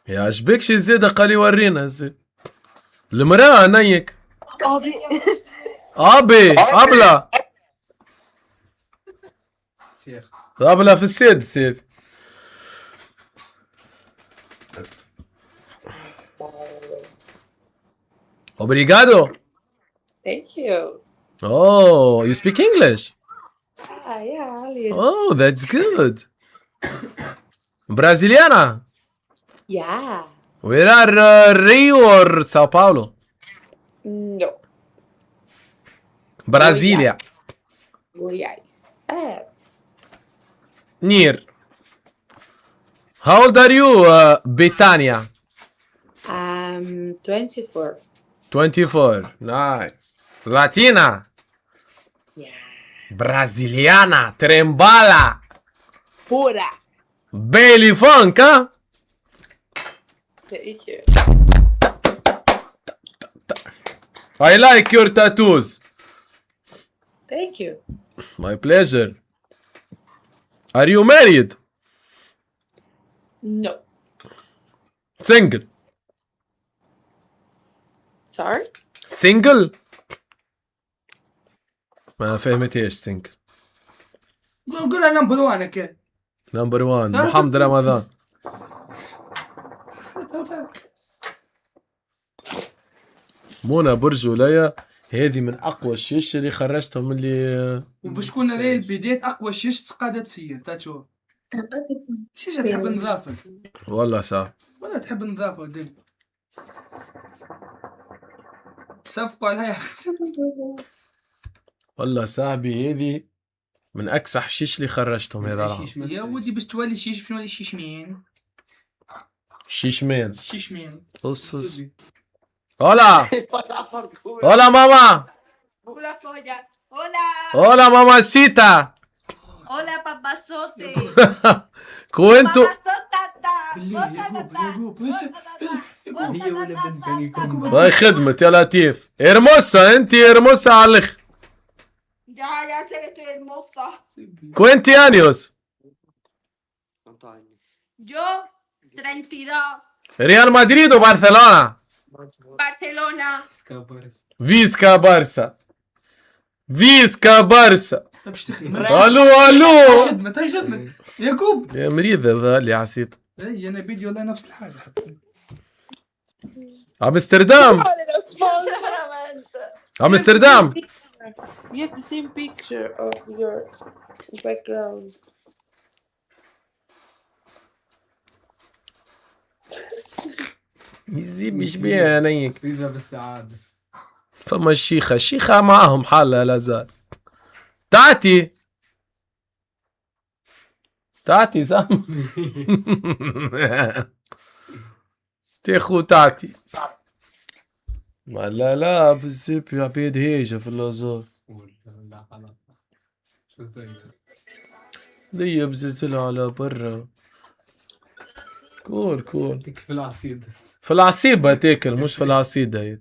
يعجبكش زيادة قال لي ورينا الزيد. المرأة نايك. أبلة أبلة في السيد. Obrigado. Thank you. Oh, you speak English? Yeah. Oh, that's good. Brasiliana? Yeah. Where are Rio or Sao Paulo? No. Brasilia. Goiás. Near. How old are you, Betania? 24. 24. Nice. Latina? Yeah. Brasiliana. Trembala. Pura. Bailey Funk, huh? Thank you. I like your tattoos. Thank you. My pleasure. Are you married? No. Single? Sorry? Single? ما فهمتيش single. نقولها نمبر 1 هكا. نمبر 1 محمد رمضان. منى برج وليا هذه من اقوى الشيش اللي خرجتهم اللي وبشكون هذا البداية اقوى شيش قاعدة تسير تشوف شيشة تحب النظافة والله صعب. ولا تحب النظافة ودين تصفقوا عليها. والله صاحبي هذه من اكسح شيش اللي خرجتهم هذا راه. يا ودي باش تولي شيش باش نولي شيشمين. شيشمان شيشمين. قصص. هولا هولا ماما. Hola, Folla. Hola. هولا ماما سيتا. Hola, papazote. كنتو Papazotata. يعقوب هي ولا بنت بنيكم. هاي خدمة يا لطيف. ارموسا انت ارموسا على الاخر. Ya sé que estoy hermosa. كوينتي انيوس. Yo, 32. ريال مدريد وبرشلونة. Barcelona. سكابرس. فيسكا بارسا. فيسكا بارسا. باش تخدم. الو خدمة يعقوب. يا مريض هذا اللي عسيت. اي انا فيديو والله نفس الحاجة. امستردام. امستردام. You have the same picture of your background. يزيد مش بيها عينيك. إذا بالسعادة. فما الشيخة معاهم حالة لا زال. تعتي سام. تاخو تعتي. ما لا بالزب يا عبيد هيجة في اللازار. لا خلاص. شو زي دي بزلزل على برا. كول في العصيد. في العصيبة تاكل مش في العصيدة هي.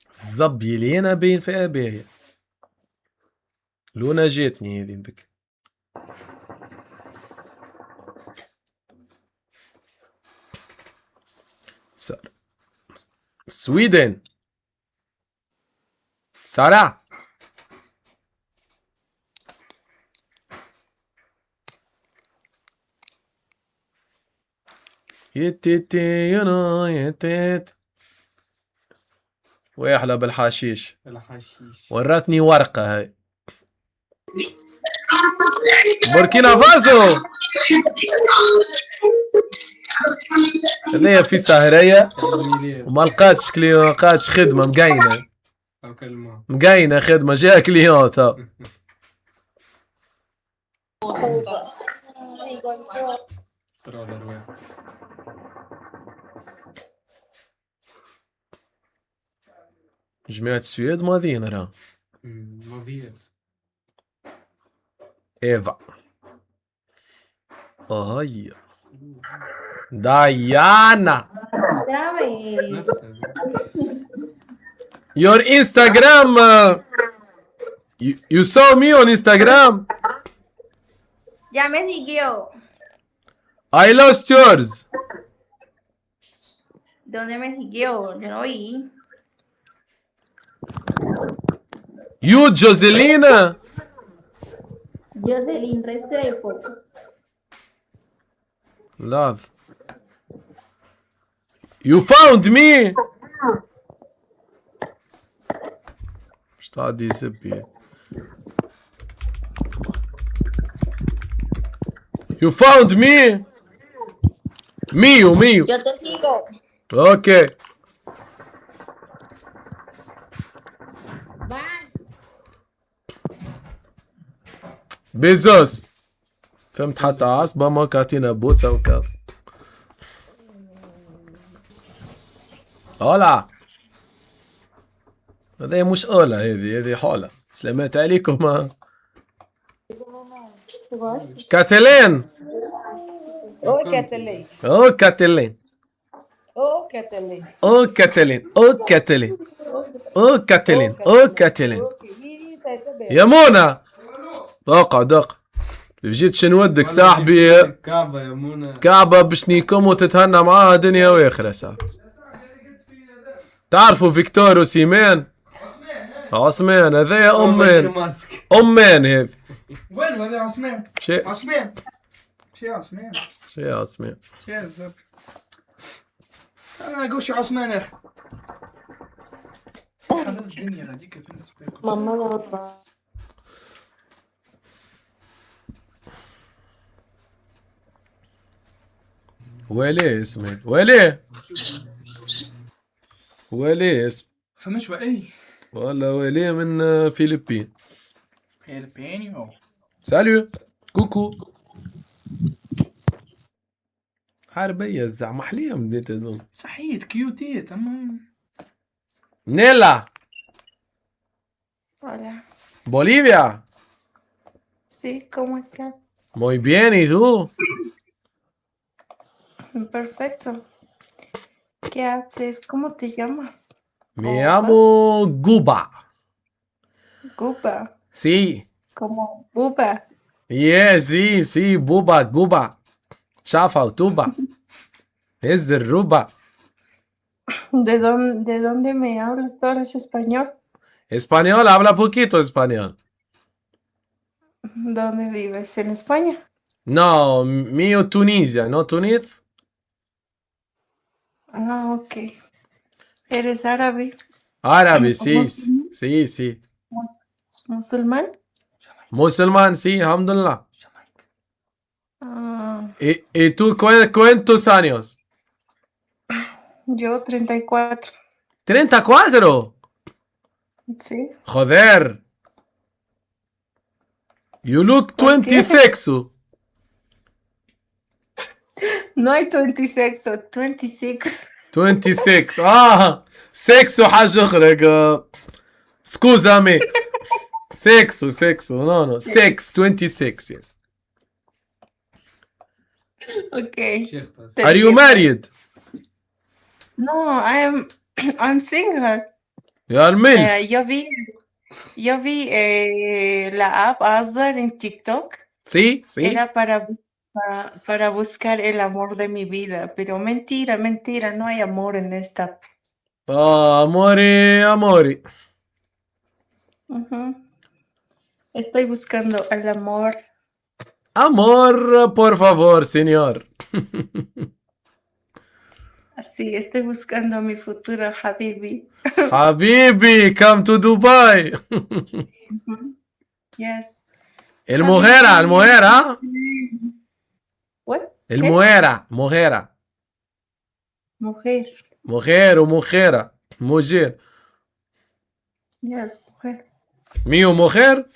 الزبي اللي انا باين في اباهي. لونا جاتني هذي بك. سويدن. سارة. يتيتي يتيت. ويحلى بالحشيش. الحشيش. ورتني ورقة هاي. بوركينا فاسو. هذيا في سهرية وما لقاتش كليون، لقاتش خدمة مقاينة. مقاينة خدمة جاها كليونت ها. جماعة السويد ماضيين راه. ايفا. هيا. ديانا. Your Instagram. You saw me on Instagram. Ya me siguió. I lost yours. ¿Dónde me siguió? Yo no vi. You Joselina. Jocelyn Restrepo. Love. You found me. مش تعدي زبي. You found me. Mío. Yo te sigo. Okay. Bye. بيزوس. فهمت حتى عصبة ما كاتينا بوسة وكذا. هلا. هذه مش أولى هذه حالة. سلامات عليكم. كاتلين. كاتلين. يا منى. اقعد. جيت شنو ودك صاحبي. كعبة يا منى. كعبة باش نيكم وتتهنى معاها دنيا واخرة صاحبي. تعرفوا فيكتور وسيمان؟ عثمان هذايا أمان هذا. وين هذا عثمان؟ شيء عثمان. شيء عثمان. انا قوشي عثمان يا اخي. هذا الدنيا هذيك بالنسبه لكم. ماما ولي اسمه ولي ولي اسم فهمت اي والله ولي من فيلبين. فيلبينيو. ساليو كوكو عربية الزعمة حلية من بيت هذول. صحيت كيوتي تمام. نيلا Hola. Bolivia. Sí, ¿cómo estás? Muy bien, ¿y tú? Perfecto. ¿Qué haces? ¿Cómo te llamas? Me llamo Guba. Guba. Sí. Como Buba. Sí, Buba, Guba. Shafa o Tuba. Es de Ruba. ¿De dónde me hablas? ¿Tú hablas español? Español, habla poquito español. ¿Dónde vives? ¿En España? No, mío Tunisia, ¿no Tunis? Ah, ok. ¿Eres árabe? Árabe, sí, ¿Musulmán? sí. ¿Musulmán? Musulmán, sí, alhamdulillah. Ah, ¿Y tú cuántos años? yo 34. ¿34? Sí. Joder. You look ¿Por qué? 26. No hay 26, 26. 26 sexo حاجة أخرى Scusami. Sexo no 26 yes. Okay. شيخ Te Are you entiendo. married? No, I'm single. You are MILF. Yo vi la app Azar en TikTok. Sí. Era para buscar el amor de mi vida, pero mentira, no hay amor en esta app. Amori. Ujú. Estoy buscando el amor. Amor, por favor, señor. Así, estoy buscando a mi futuro Habibi. Habibi, come to Dubai. Ujú. Yes. المهيرة. What? ¿Qué? المهيرة. Mujer. mujer o mujera. Mujer. Yes, mujer. ¿Mío mujer?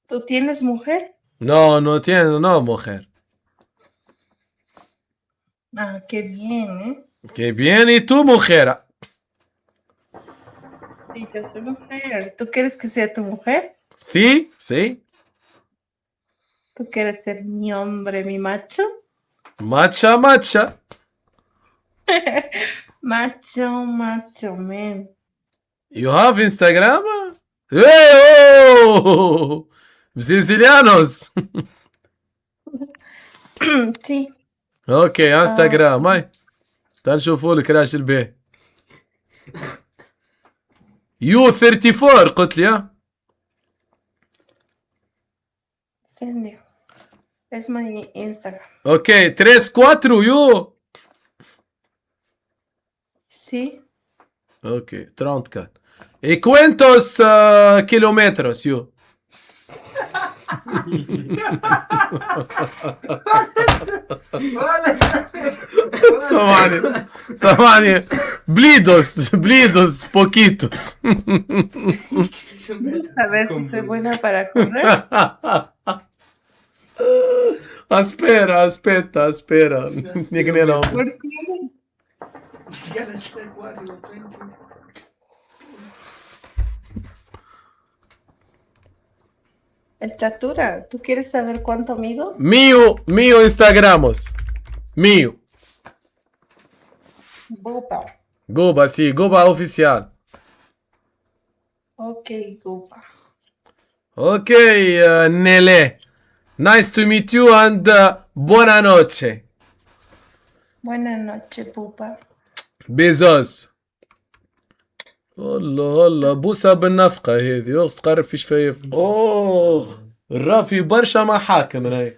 ¿Tú tienes mujer? No tiene, no mujer. Ah, qué bien, ¿eh? Qué bien, ¿y tú mujera? Sí, yo soy mujer. ¿Tú quieres que sea tu mujer? Sí. ¿Tú quieres ser mi hombre, mi macho? Macha. Macho, man. You have Instagram? ¡Eh! Sicilianos. Sí. اوكي انستغرام هاي تعال نشوفوا لك راش البيه. يو 34 قلت لي ها. Send you. Es mi Instagram. اوكي 34 يو. Sí. اوكي 34. ¿Y cuántos kilómetros yo? سامعني blidos poquitos. A ver si soy buena para correr. Espera. Nignelo. ¿Por qué? قالت لك 21. Estatura. ¿Tú quieres saber cuánto mido? Mío Instagramos. Mío. Bupa. Goba, sí, Goba oficial. Ok, Bupa. Ok, Nele. Nice to meet you and buona noche. Buenas noches, Bupa. بيزوز. والله بوسة بالنفقة هذه تقرب في شفايف. اوه الرافي برشا محاكم راهي.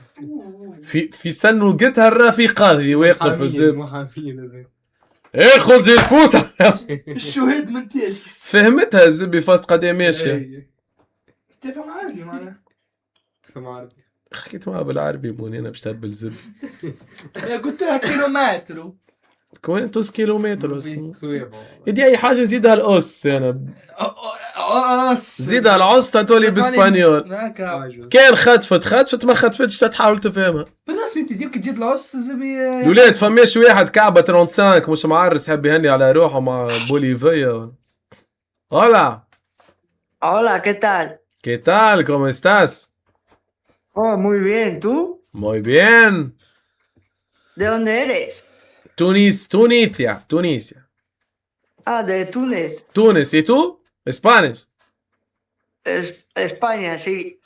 في سنوقتها الرفيقة هذه واقف الزب محامين هذا. خذ البوطة الشهيد من تيريس. فهمتها الزب بفاست قضية ماشية إيه. تفهم عادي معنا. تفهم عربي. حكيت معها بالعربي بوني انا باش تهبل الزب قلت لها كيلومتر. كوينتوس كيلومتر سويبة. يدي اي حاجة زيدها الأس انا زيدها العص تولي باسبانيول كان خطفت ما خطفتش تحاول تفهمها بالنسبة تجيب كي تجيب العص زبي. الولاد فماش واحد كعبة 35 مش معرس حب يهني على روحه مع بوليفيا هولا Hola, ¿qué tal? ¿Qué tal? ¿Cómo estás? Oh, muy bien. ¿Tú? Muy bien. ¿De dónde eres? Tunisia. Ah, de Túnez. Túnez. ¿Y tú? Spanish. España, sí.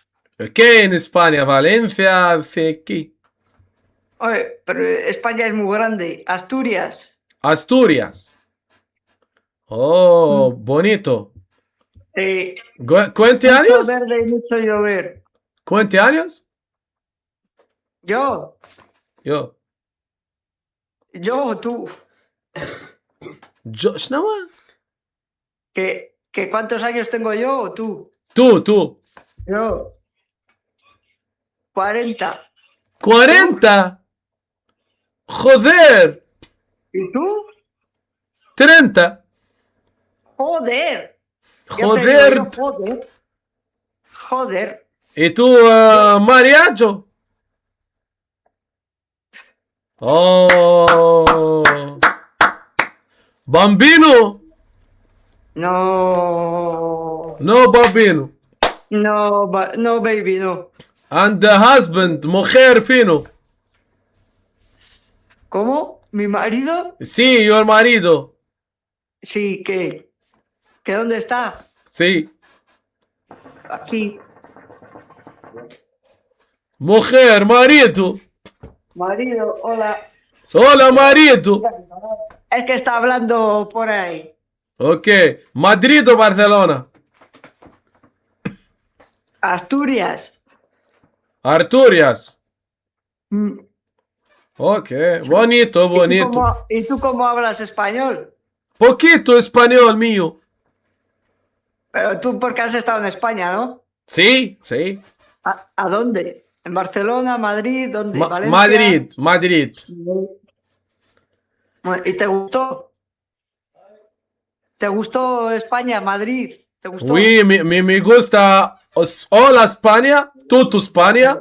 ¿Qué en España? Valencia, aquí. Oye, pero España es muy grande. Asturias. Asturias. Oh, bonito. Sí. ¿Cuántos años? Mucho verde y mucho llover. ¿Cuántos años? ¿Yo? Yo. ¿Yo o tú? Yo, ¿شنو؟ ¿Que cuántos años tengo yo o tú? Tú. Yo. 40. 40. Joder. ¿Y tú? 30. Joder. Ya te Joder. digo yo, joder. Joder. ¿Y tú, mariacho? Oh. Bambino. No. No, bambino. No, no, baby, no. And the husband, mujer fino. ¿Cómo? ¿Mi marido? Sí, your marido. Sí, ¿qué? ¿Que dónde está? Sí. Aquí. Mujer, marido. Marido, hola. Hola, marido. Es que está hablando por ahí. Ok. Madrid o Barcelona. Asturias. Arturias. Mm. Ok. Bonito, bonito. ¿Y tú cómo hablas español? Poquito español mío. Pero tú porque has estado en España, ¿no? Sí, sí. ¿A dónde? ¿En Barcelona, Madrid? ¿Dónde? ¿Valencia? Madrid. ¿Y te gustó? ¿Te gustó España, Madrid? ¿Te gustó? Oui, me gusta. Hola España, tutto España.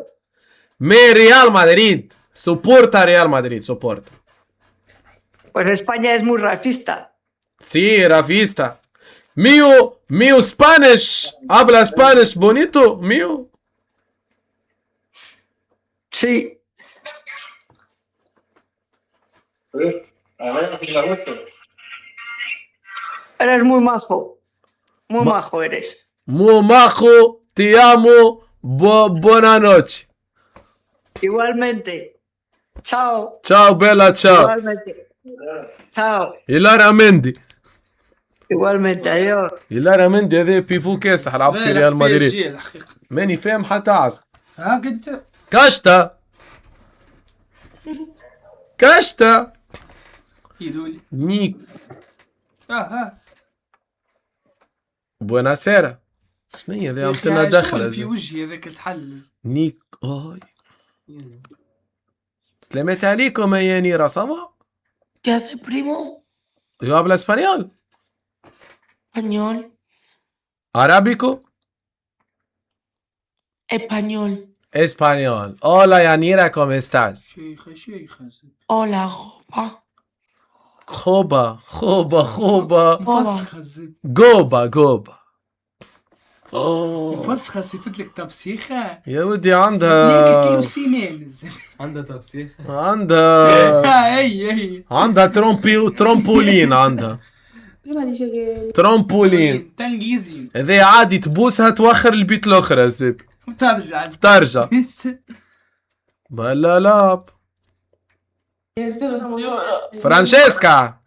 Me Real Madrid. Soporta Real Madrid, soporta. Pues España es muy racista. Sí, racista. Mío Spanish. Habla Spanish bonito, mío. Sí. Eres muy majo. Muy majo eres. Muy majo, te amo. Buena noche. Igualmente. Chao. Ciao, bella, ciao. Igualmente. Chao. Ilara Mendy. igualmente adiós. يلا مندي هذا بيفو كاسح لعب في ريال مدريد ماني فاهم حتى عصب ها قلت كاشتا كاشتا يدولي نيك ها بويناسيرا شنو هي ذي عمتنا دخله في وجهي هذاك الحلز نيك اوي سلامات عليكم يا نيرة صافا ¿Qué hace, primo? Yo hablo español. Español. Arábico. Español. Español. Hola Yanira, ¿cómo estás? شيخة Hola, Joba. خوبا مفسخة الزب جوبا مفسخة صفت لك تفسيخة يا ودي عندها كيلو سنين الزب عندها تفسير عندها اي عندها ترامبولين عندها ترامبولين تنجيزي إذا عادي تبوسها توخر البيت الأخرى الزب ترجع بلا لاب فرانشيسكا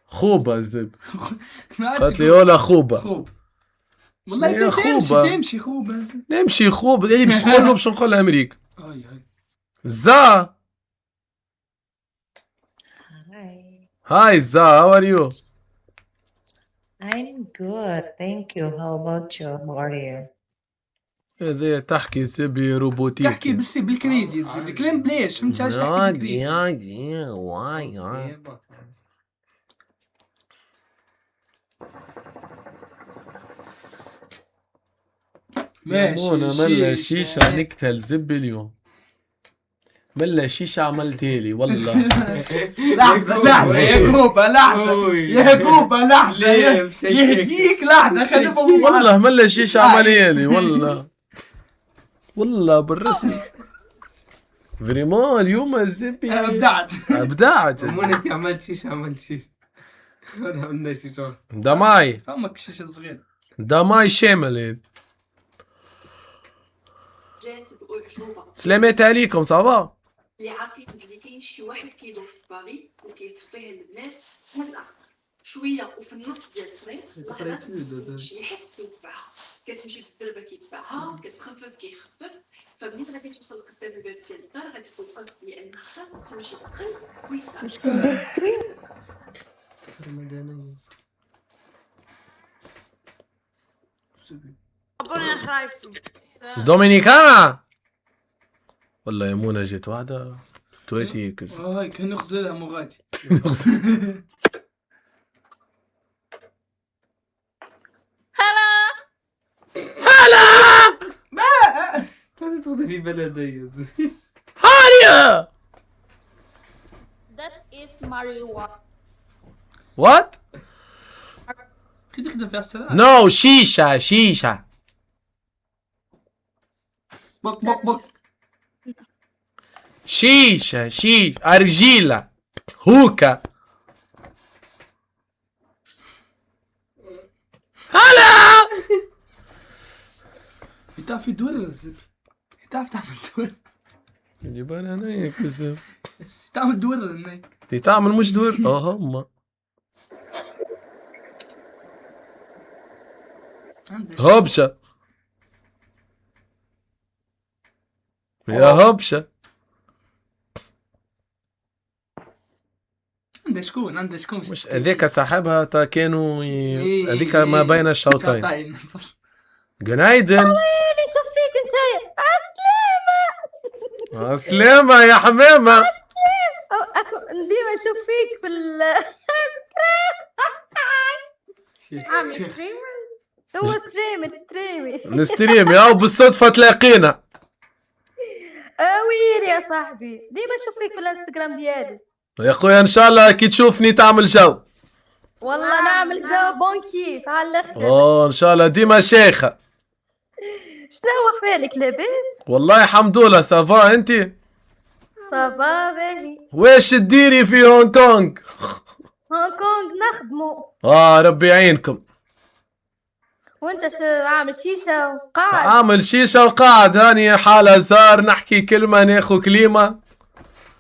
خوبة الزب قالت لي ولا خوبة والله يا تمشي خوبة. تمشي خوبة. نمشي خوب اللي باش نقول له باش نقول امريكا. هاي زا هاي زا هاو ار يو؟ I'm good, thank you. How about you? How are you? هذا تحكي زبي روبوتيك. تحكي بس بالكريدي الكلام بلاش فهمت علاش تحكي بالكريدي. واي ماشي ملا شيشة نكتل زب اليوم. ملا شيشة عملتها لي والله. لحظة يا كوبا لحظة يا كوبا لحظة يهديك لحظة خلينا والله ملا شيشة عمليها لي والله. والله بالرسمي. فريمون اليوم الزبي ابدعت. مو انت عملت شيش عملت شيش. عملنا شيش. دماي فمك شيشة صغيرة. دماي شامل. سلامات عليكم صافا. اللي عارفين بلي كاين شي واحد كيدور في باري وكيصفيه للناس هلا شويه وفي النص ديال الطريق شي حد كيتبعها كتمشي في الزربه كيتبعها كتخفف كيخفف فملي غادي توصل لقدام الباب ديال الدار غادي توقف لان خفات تمشي تدخل ويسمع مش كندير ستريم. دومينيكانا والله يا منى جت واحدة تويتي كز. هاي كان نغزلها مغادي. لازم تاخذي في بلدية. هانيا That is marijuana. وات؟ كي تخدم في السلام. نو شيشة. بق شيشة أرجيلة هوكا. هلا تعرف يدور تعرف تعمل دور. اللي بالي انا يا كذب. تعمل دور هناك. دي تعمل مش دور. هم هبشة يا هبشة. عندها شكون مش هذيك صاحبها تا كانوا هذيك ما بين الشوطين. جنايدن. ويلي شوف فيك انت. عسلامة. عسلامة يا حمامة. ديما نشوف فيك في عامل ستريمر. هو ستريمي نستريم يا بالصدفة تلاقينا. ويلي يا صاحبي ديما نشوف فيك في الانستغرام ديالي. يا خويا ان شاء الله كي تشوفني تعمل جو. والله نعمل جو بونكي على الاخر. ان شاء الله ديما شيخة. شنو هو احوالك لاباس؟ والله الحمد لله صافا. انتي صافا باهي. واش تديري في هونغ كونغ؟ هونغ كونغ نخدمو. ربي يعينكم. وانت عامل شيشة وقاعد؟ عامل شيشة وقاعد هاني حالة زار نحكي كلمة ناخو كلمة.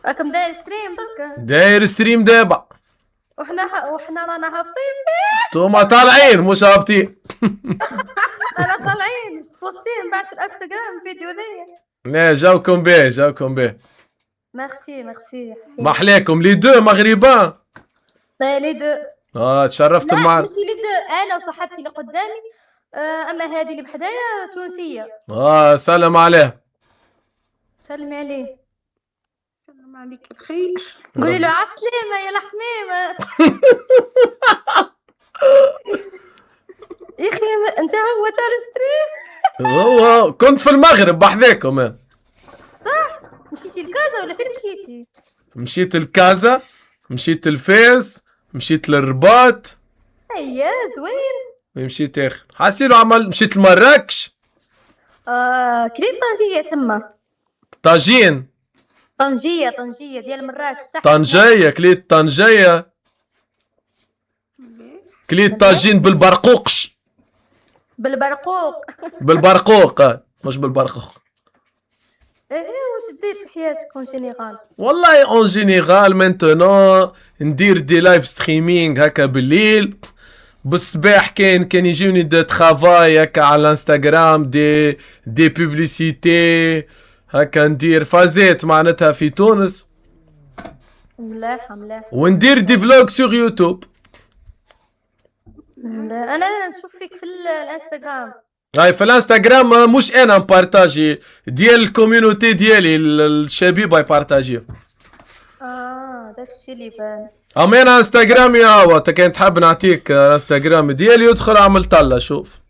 راكم داير ستريم دركا؟ داير ستريم دابا. وحنا رانا هابطين بيه. توما طالعين مش هابطين. انا طالعين مش تبوستين بعد في الانستغرام الفيديو ذي. لا جاوكم به. ميرسي. محلاكم لي دو مغربان. لي دو. تشرفت معنا. ماشي لي دو انا وصاحبتي اللي قدامي. اما هذه اللي بحدايا تونسية. سلام عليه. سلمي عليه. سلام عليك بخير. قولي له عسلامة يا الحمامة. يا اخي انت هو تاع الستريم. هو كنت في المغرب بحذاكم. صح مشيتي لكازا ولا فين مشيتي؟ مشيت لكازا مشيت لفاس مشيت للرباط. اييه زوين. مشيت اخر حاسيلو عمل. مشيت لمراكش. كليت طنجية تما. طنجية ديال مراكش صح. طنجية كليت طنجية. كليت طاجين بالبرقوقش. بالبرقوق مش بالبرقوق. واش دير في حياتك اون جينيرال؟ والله اون جينيرال مانتونون ندير دي لايف ستريمينغ هكا بالليل بالصباح كان يجيوني دي ترافاي هكا على الانستغرام دي بوبليسيتي هكا ندير فازات معناتها في تونس ملاحة ملاحة. وندير دي فلوج سور يوتيوب. انا نشوف فيك في الانستغرام. هاي في الانستغرام مش انا نبارتاجي ديال الكوميونيتي ديالي الشبيبه يبارتاجيو. داك الشيء اللي بان. اما انا انستغرامي هاو انت كان تحب نعطيك انستغرام ديالي ادخل اعمل طلة شوف.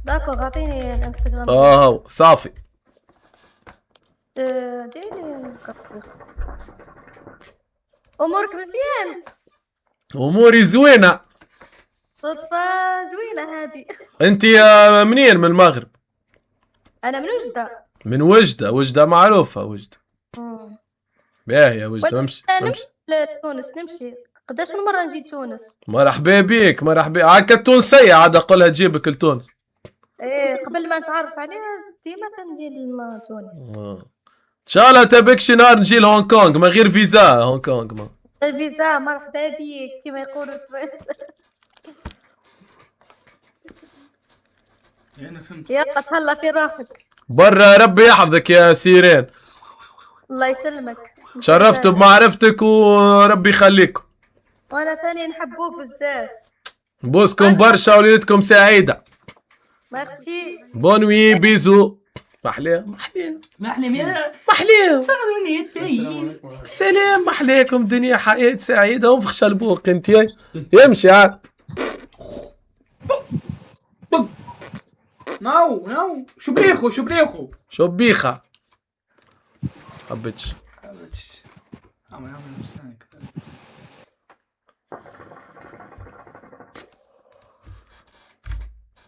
داكوغ اعطيني الانستغرام. هاو صافي. ديري امورك مزيان. اموري زوينه. صدفة زوينة هذه. انت منين؟ من المغرب. انا من وجدة. من وجدة معروفة وجدة. باهية وجدة. نمشي لتونس نمشي. قداش من مرة نجي تونس؟ مرحبا بيك مرحبا. هاكا التونسية عاد اقولها تجيبك لتونس. ايه قبل ما نتعرف عليها ديما كنجي لتونس. ان شاء الله تبك شي نهار نجي لهونغ كونغ ما غير فيزا هونغ كونغ ما. الفيزا مرحبا بيك كيما يقولوا التوانسة. انا فهمت. يلا تهلا في روحك. برا ربي يحفظك يا سيرين. الله يسلمك. شرفت بمعرفتك وربي يخليكم. وانا ثاني نحبوك بزاف. بوسكم برشا وليلتكم سعيدة. ميرسي. بونوي بيزو. محليه محليم يا محليه. صغروني التايس. سلام محليكم دنيا حياة سعيدة وفخ البوق انت يمشي عاد. نو شو شبيخة حبيتش.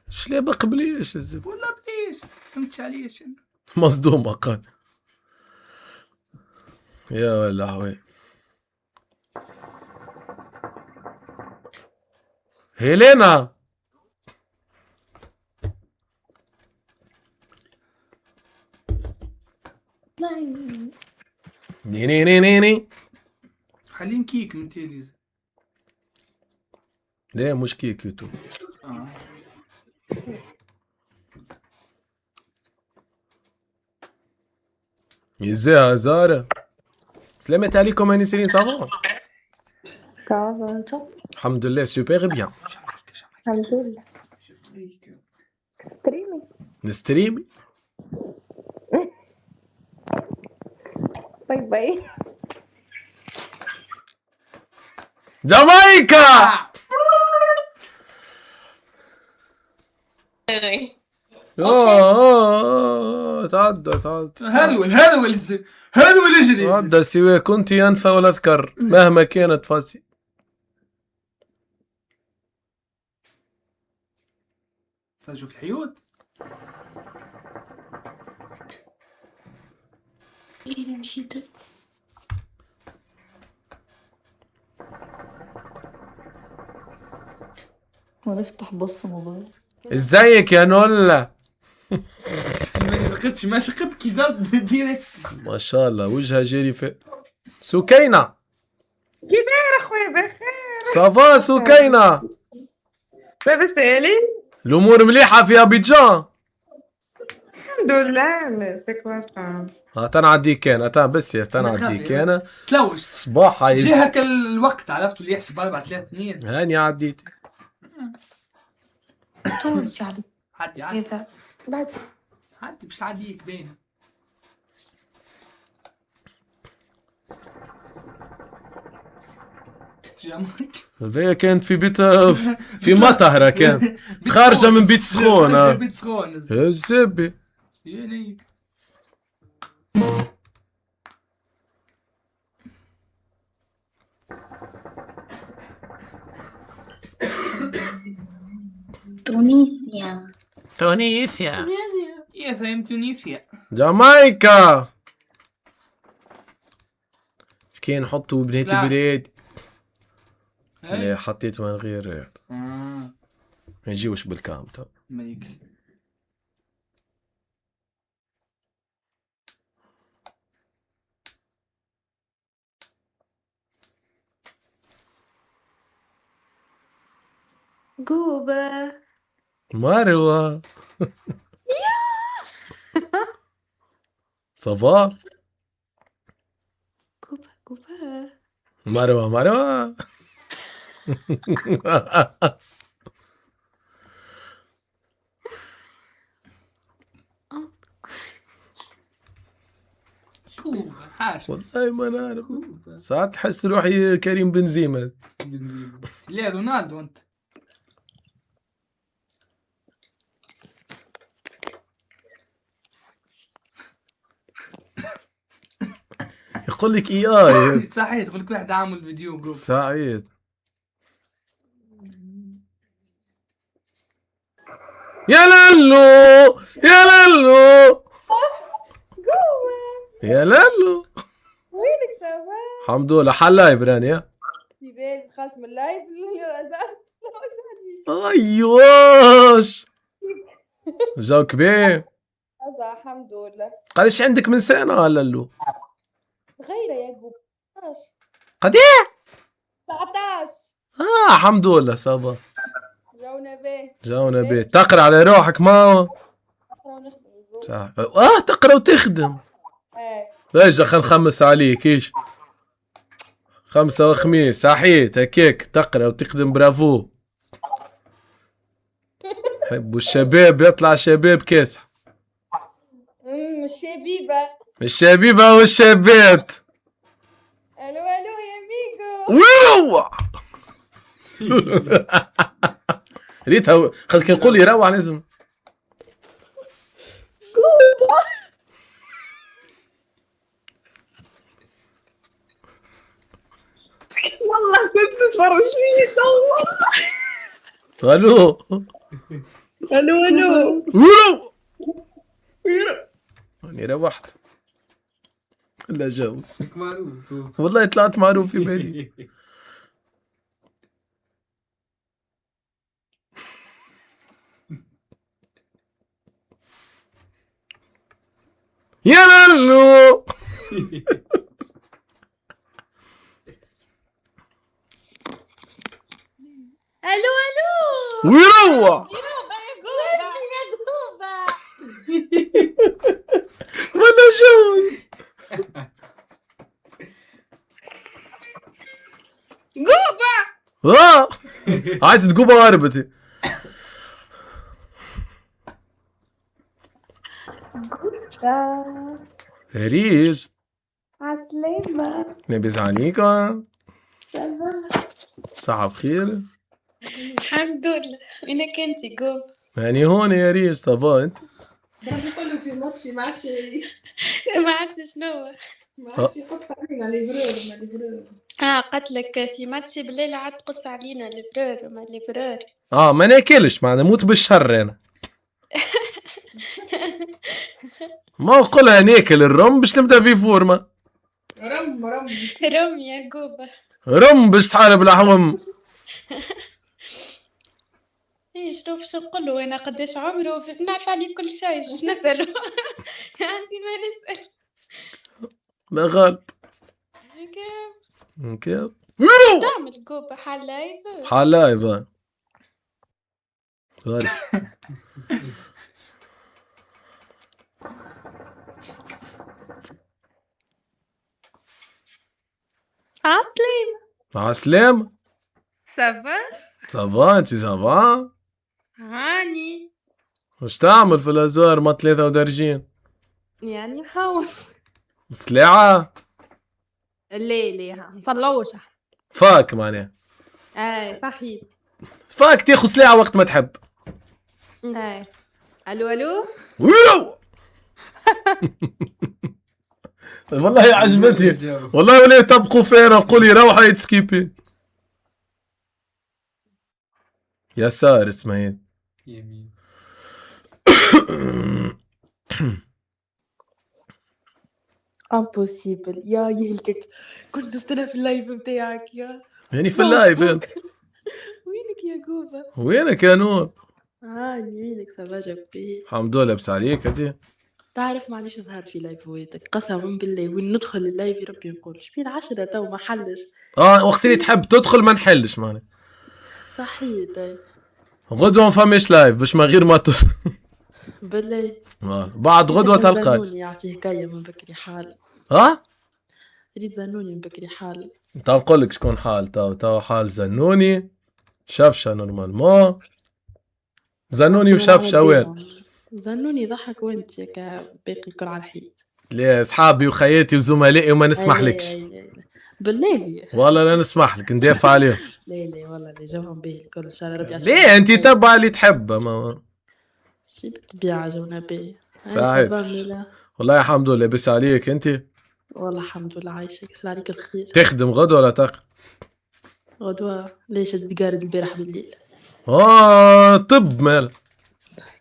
شلي بقبليش الزب والله بليش فهمتش عليش انا. مصدومة قال يا ولهوي. هيلينا ني حاليا كيك من تيليز. لا مش كيك يوتيوب. يزاها زارة. سلامت عليكم هاني سيرين صافا. صافا انت؟ الحمد لله سوبر بيان. الحمد لله. ستريمي. نستريمي. باي باي. جامايكا. تعدى هذا هو اللي يجري. تعدى سوى كنت انثى ولا اذكر مهما كانت فاسي. فشوف الحيوت. ونفتح بص موبايل. ازيك يا نولا؟ ما شقت كذا ديريكت. ما شاء الله وجهها جاري في سكينة. كي داير اخويا بخير؟ صافا سكينة. لاباس عليك؟ الامور مليحة في ابيجان؟ الحمد لله. ميرسي كوافا. تنعديك انا بس تنعديك انا تلوش صباح عايز جي هكا الوقت عرفتوا اللي يحسب 4 3 2. هاني عديت. تونس يعني. عدي إذا بعد عدي باش عديك باين. جامك هذايا كانت في بيت في مطهرة كان خارجة من بيت سخون. بيت سخون الزبي يليك. تونسيا. يا فهم تونسيا. جامايكا. كاين نحطوا بنيتي بلادي. لا حطيت من غير ما يجيوش بالكام تو. مليك. جوبا. مروة. صفا. جوبا. مروة. كوبا حاشا. والله ما نعرف، ساعات تحس روحي كريم بنزيما. بنزيما. ليه رونالدو انت؟ يقول لك اي صحيح تقول لك واحد عامل فيديو جروب. سعيد. يا لالو يا لالو يا لالو. وينك سافا؟ الحمد لله حل لايف رانيا. جبال دخلت من اللايف ايوش جو كبير. الحمد لله. قديش عندك من سنة لالو؟ صغيرة يا جوب. 19. قديش؟ 19. الحمد لله صبا. جونا بيه. جونا بيه. تقرا على روحك ما صح. تقرا وتخدم. ايش خلينا نخمس عليك ايش؟ خمسة وخميس صحيت هكيك تقرا وتخدم. برافو. حبوا الشباب يطلع شباب كاسح. الشبيبة. الشبيبة والشابات. الو يا ميجو. ويو. ريتها خلك نقول يروح لازم. والله كنت تتفرج فيه والله. الو اني روحت. لا جوز معروف. والله طلعت معروف في بالي. يا لالو. الو ويروح. يا جوبا. ولا جوز. جوبا. عايز تقوبة هربتي. ريش عسلامة. نبي زعليكا. صحة بخير. الحمد لله. وينك انت جوب؟ يعني هون يا ريش. طبعا انت نقول لك الماتشي ما عادش شنو؟ ما عادش يقص علينا الفرور. قالت لك في ماتشي بالليل عاد تقص علينا الفرور. ما ناكلش معنا موت بالشر انا. ما نقولها ناكل الرم باش نبدا في فورمه. رم يا جوبا. رم باش تحارب الحوم. شنو باش نقولوا انا قداش عمره نعرف عليه كل شيء. واش نسأله؟ عندي ما نسأل. لا غالب. كيف تعمل جوبا حال لايف؟ حال لايف غالب. عسلامة. سافا. صافا انتي صافا. هاني وش تعمل في الازهر ما 33 يعني نحوس. مسلعة. ليه صلوشة. فاك معناها. صحيح. فاك تاخذ سلاعة وقت ما تحب. الو ويو. والله عجبتني والله. ولا تبقوا فينا قولي روحوا يتسكيبين. يسار اسماعيل. يمين. امبوسيبل يا يهلكك. كنت استنى في اللايف بتاعك يا. يعني في اللايف. وينك يا جوبا؟ وينك يا نور؟ وينك سافا جبي؟ الحمد لله لابس عليك انت. تعرف ما عادش تظهر في لايفواتك قسما بالله. وين ندخل اللايف يا ربي نقول شبين 10 تو ما حلش. وقت اللي تحب تدخل ما نحلش معناها. صحيح. غدوة ما فماش لايف باش ما غير ما بالله بعد غدوة تلقاك. زنوني يعطيه هكايا من بكري حال. ها؟ ريت زنوني من بكري حال. تو نقول لك شكون حال تو حال زنوني شفشة نورمالمون. زنوني وشفشة وين؟ زنوني ضحك وانت ياك باقي الكل على الحيط. ليه اصحابي وخياتي وزملائي وما نسمح لكش. بالله والله لا نسمح لك ندافع عليهم. لا والله اللي جاهم به الكل ان شاء الله ربي. ليه انت تبع اللي تحبه ما شي بالطبيعة جونا به. سعيد والله الحمد لله. لاباس عليك انت؟ والله الحمد لله عايشك. يصير عليك الخير. تخدم غدوة ولا تقرا؟ غدوة ليش تقارد البارح بالليل. طب مال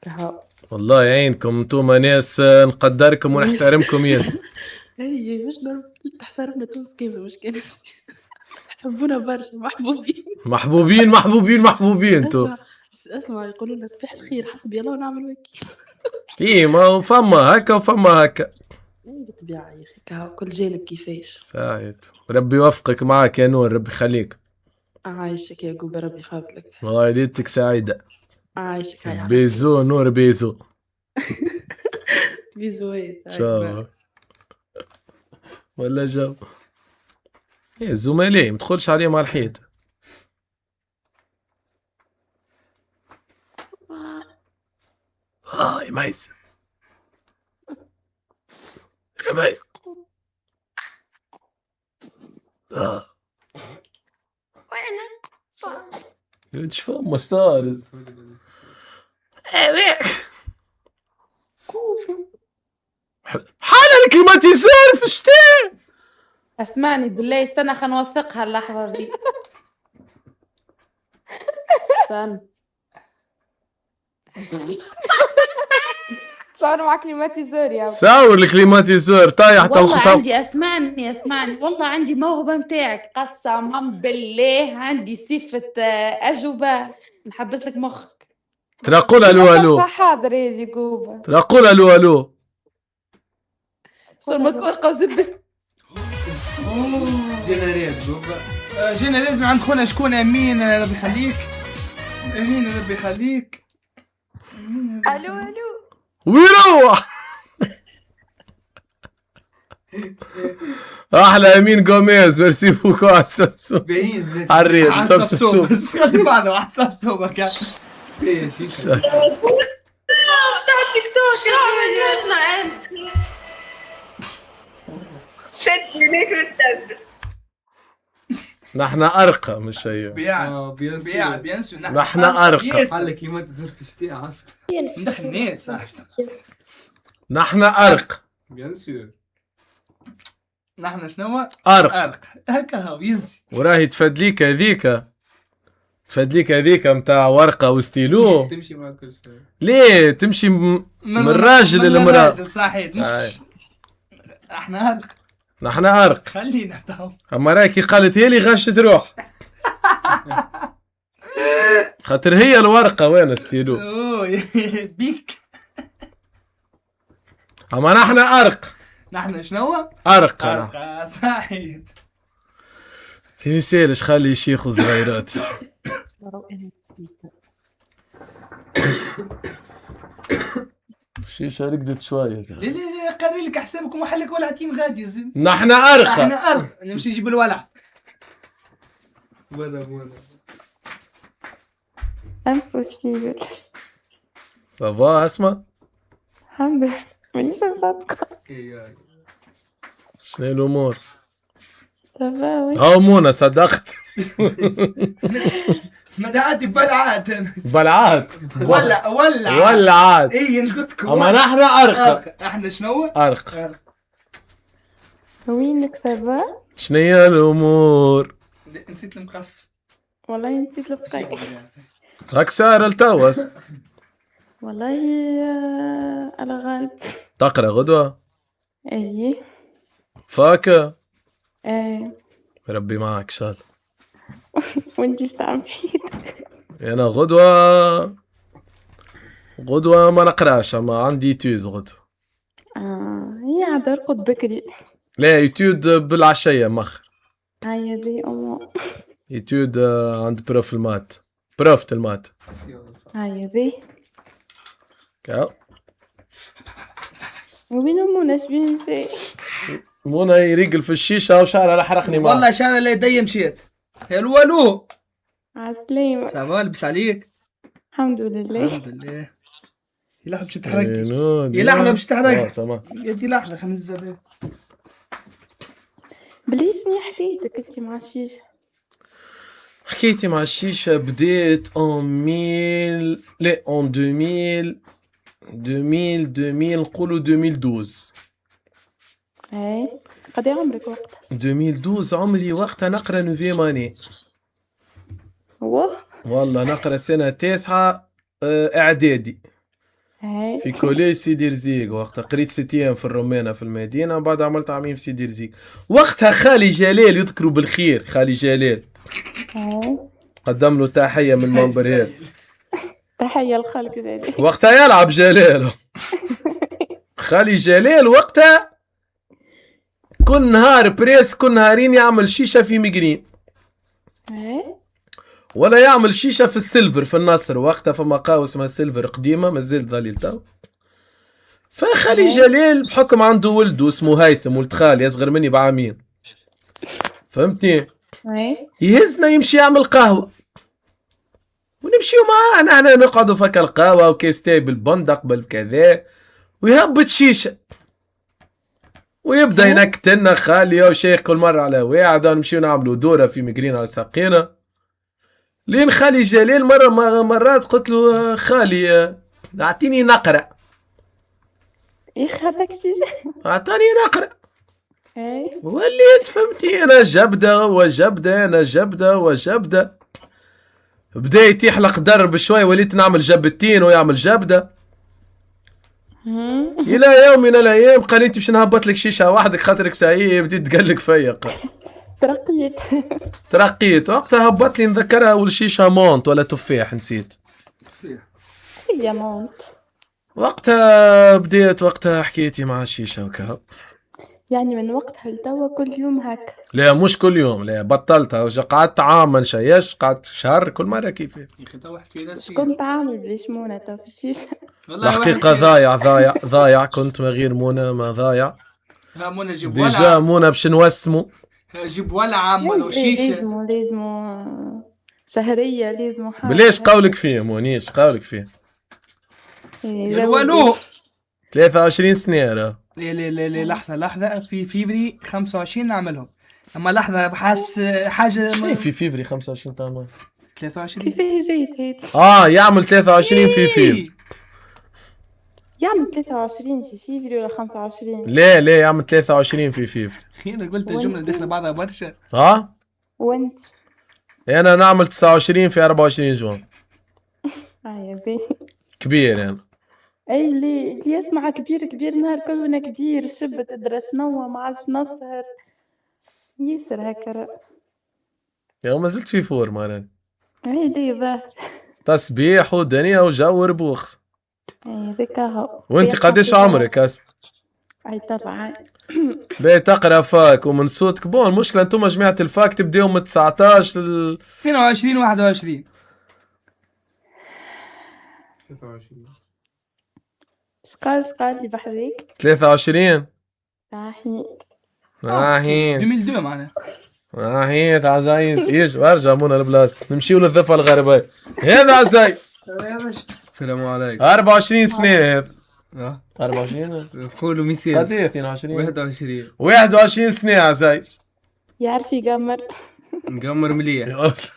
كهو. والله يعينكم انتوما ناس نقدركم ونحترمكم ياسر. اي مش تحترمنا تونس كيف مشكلة. حبونا برشا محبوبين انتو. اسمع يقولوا لنا صباح الخير حسبي الله ونعم الوكيل. ايه ما فما هكا وفما هكا. بالطبيعة يا اخي كهو كل جانب كيفاش. سعيد ربي يوفقك معاك يا نور ربي يخليك. عايشك يا قوبة ربي يفضلك. والله ليلتك سعيدة. عايشك هاي بيزو نور بيزو. بيزويت شو ولا جو ايه الزملاء متدخلش عليهم على الحيط. يا ميس يا ميس وينك؟ ايش فما صار؟ حالا الكليماتيزور في الشتاء. اسمعني بالله استنى خلينا نوثقها اللحظة دي. استنى صار معك كليماتيزور يا صور الكليماتيزور طايح والله عندي اسمعني والله عندي موهبة متاعك قسما بالله عندي صفة أجوبة نحبس لك مخك. ترى قول الو حاضر هذي قوبة. ترى قول الو صار مكورقة وزبس. جنريت قوبة. جينا من عند خونا شكون امين ربي يخليك. امين ربي يخليك. الو ويروح. احلى امين جوميز ميرسي بوكو على السبسوب. عريض سبسوب بس خلي بعضه على السبسوب كان. ايش تيك توك شنو انت؟ شدني ليك مستنزف. نحن ارقى مش شيء. بينسوا نحن ارقى. قال كليماتيزور في الشتاء عصر. ندخل الناس صاحبي. نحن ارقى. بينسوا. نحن شنو؟ ارق هكا هو يزي. وراهي تفدليك هذيك متاع ورقه وستيلو. تمشي مع كل شيء. ليه تمشي من راجل للمراه. راجل صحيح. نحن ارق. خلينا تو. اما راكي قالت هي اللي غشت روح. خاطر هي الورقه وين ستيلو. بيك. اما نحن ارق. نحن شنو؟ ارق صحيح. في مثالش خلي شيخ صغيرات. الشيشة رقدت شوية. لا قاري لك حسابكم وحلك ولا تيم غادي زين. نحن أرقى. نحن أرقى. نمشي نجيب الولع. ولا. امبوسيبل. صافا اسمع. الحمد لله مانيش مصدقة. شنو الأمور؟ صافا وي. هاو منى صدقت. مدعاتي بلعات. ولعات. اي ايش قلت لكم. اما نحن ارقى. احنا شنو؟ ارقى. وينك صافا؟ شنو هي الامور؟ نسيت المقص. والله نسيت البقاي. راك سهرة لتوا. والله على غالب. تقرا غدوة؟ ايه. فاكهة؟ ايه. ربي معك ان شاء الله. وانت ايش تعمل فيه؟ انا غدوة ما نقراش اما عندي يوتيود غدوة. هي عاد ارقد بكري. لا يوتيود بالعشية مخر. هيا بي أمو. يوتيود عند بروف المات بروفت المات. هيا بيه. كاو. وين منى اش بيه مشي؟ منى يريقل في الشيشة وشعرها لا حرقني معاه. والله شعرها لا يدي مشيت. الو عسلامة. سلام لبس عليك. الحمد لله. الحمد لله. يا لحظة باش تحرق. يا يا لحظة باش تحرق. يا دي لحظة خلينا نزيد. بليش شنو حكايتك انت مع الشيشة؟ حكيتي مع الشيشة بديت اون 2000 نقولوا 2012. اي قدي عمرك وقتها؟ 2012 عمري وقتها نقرا 9 اني. والله نقرا سنة 9 اعدادي. في كوليج سيدي رزيق. وقتها قريت 6 ايام في الرومانة في المدينة وبعد عملت عامين في سيدي رزيق. وقتها خالي جلال يذكروا بالخير. خالي جلال قدم له تحية من منبر هذا. تحية لخالك جلال. وقتها يلعب جلال. خالي جلال وقتها كل نهار بريس كل نهارين يعمل شيشة في مجرين ولا يعمل شيشة في السيلفر في النصر. وقتها فما قهوة اسمها السيلفر قديمة مازال ظليل تو. فخالي جلال بحكم عنده ولده اسمه هيثم ولد خالي أصغر مني بعامين. فهمتني؟ يهزنا يمشي يعمل قهوة ونمشيو معاه. انا نقعدوا فك القهوة وكيس تاي بالبندق بالكذا ويهبط شيشة ويبدا ينكت لنا خالي وشيخ كل مرة على واحد ونمشيو نعملوا دورة في مجرين على ساقينا. لين خالي جلال مرات قلت له خالي اعطيني نقرأ. يخدك شيشة؟ اعطاني نقرأ. وليت فهمتي انا جبدة وجبدة. بدا يحلق درب شوي وليت نعمل جبتين ويعمل جبدة. الى يوم من الايام قال انت باش نهبط لك شيشة وحدك خاطرك سعيد. بديت تقلق فيا. ترقيت وقتها هبط لي نذكرها اول شيشة مونت ولا تفاح نسيت. هي مونت. وقتها بديت حكيتي مع الشيشة وكا. يعني من وقتها لتوا كل يوم هكا؟ لا مش كل يوم. لا بطلتها. قعدت عام ما نشيش. قعدت شهر كل مرة كيف. يا اخي تو حكينا كنت عامل بليش منى تو في الشيشة؟ الحقيقة ضايع كنت ما غير منى ما ضايع. منى جيب ديجا منى باش نوسمو. جيب ولا عملوا شيشة. لازمو شهرية لازمو حاجة. بليش قولك فيه مونيش قولك فيه. الولو 23 سنة راه. لا لحظة في فيفري 25 نعملهم. اما لحظة بحس حاجة شنو في فيفري 25 تعمل 23 كيفاه جيت هيك؟ يعمل 23 في فيفري. يعمل 23 في فيفري ولا 25؟ لا يعمل 23 في فيفري. انا قلت الجملة داخلة بعضها برشا. وانت؟ انا نعمل 29 في 24 جوان. يا بيه كبير انا. اي اللي يسمع كبير نهار كلنا كبير شبت ادرى شنو ما عادش نسهر يسر هكا. يا ما زلت في فورما راني. اي ليه ظاهر. تسبيح ودنيا وجو ربوخ. اي ذيك هو. وانت قديش عمرك اسم؟ اي طبعا. بي تقرا فاك ومن صوتك بون. المشكلة انتم جماعة الفاك تبداو من 19 22 21 23. شقال اللي بحذيك 23. صحيح 2002 معنا. هي عزايز ايش وارجع مونا البلاصة نمشيو للضفة الغربية. هذا عزايز. السلام عليكم. 24 سنة. 24 قولوا ميسيج. قد ايه 22 21 سنة عزايز. يعرف يقمر. نقمر مليح.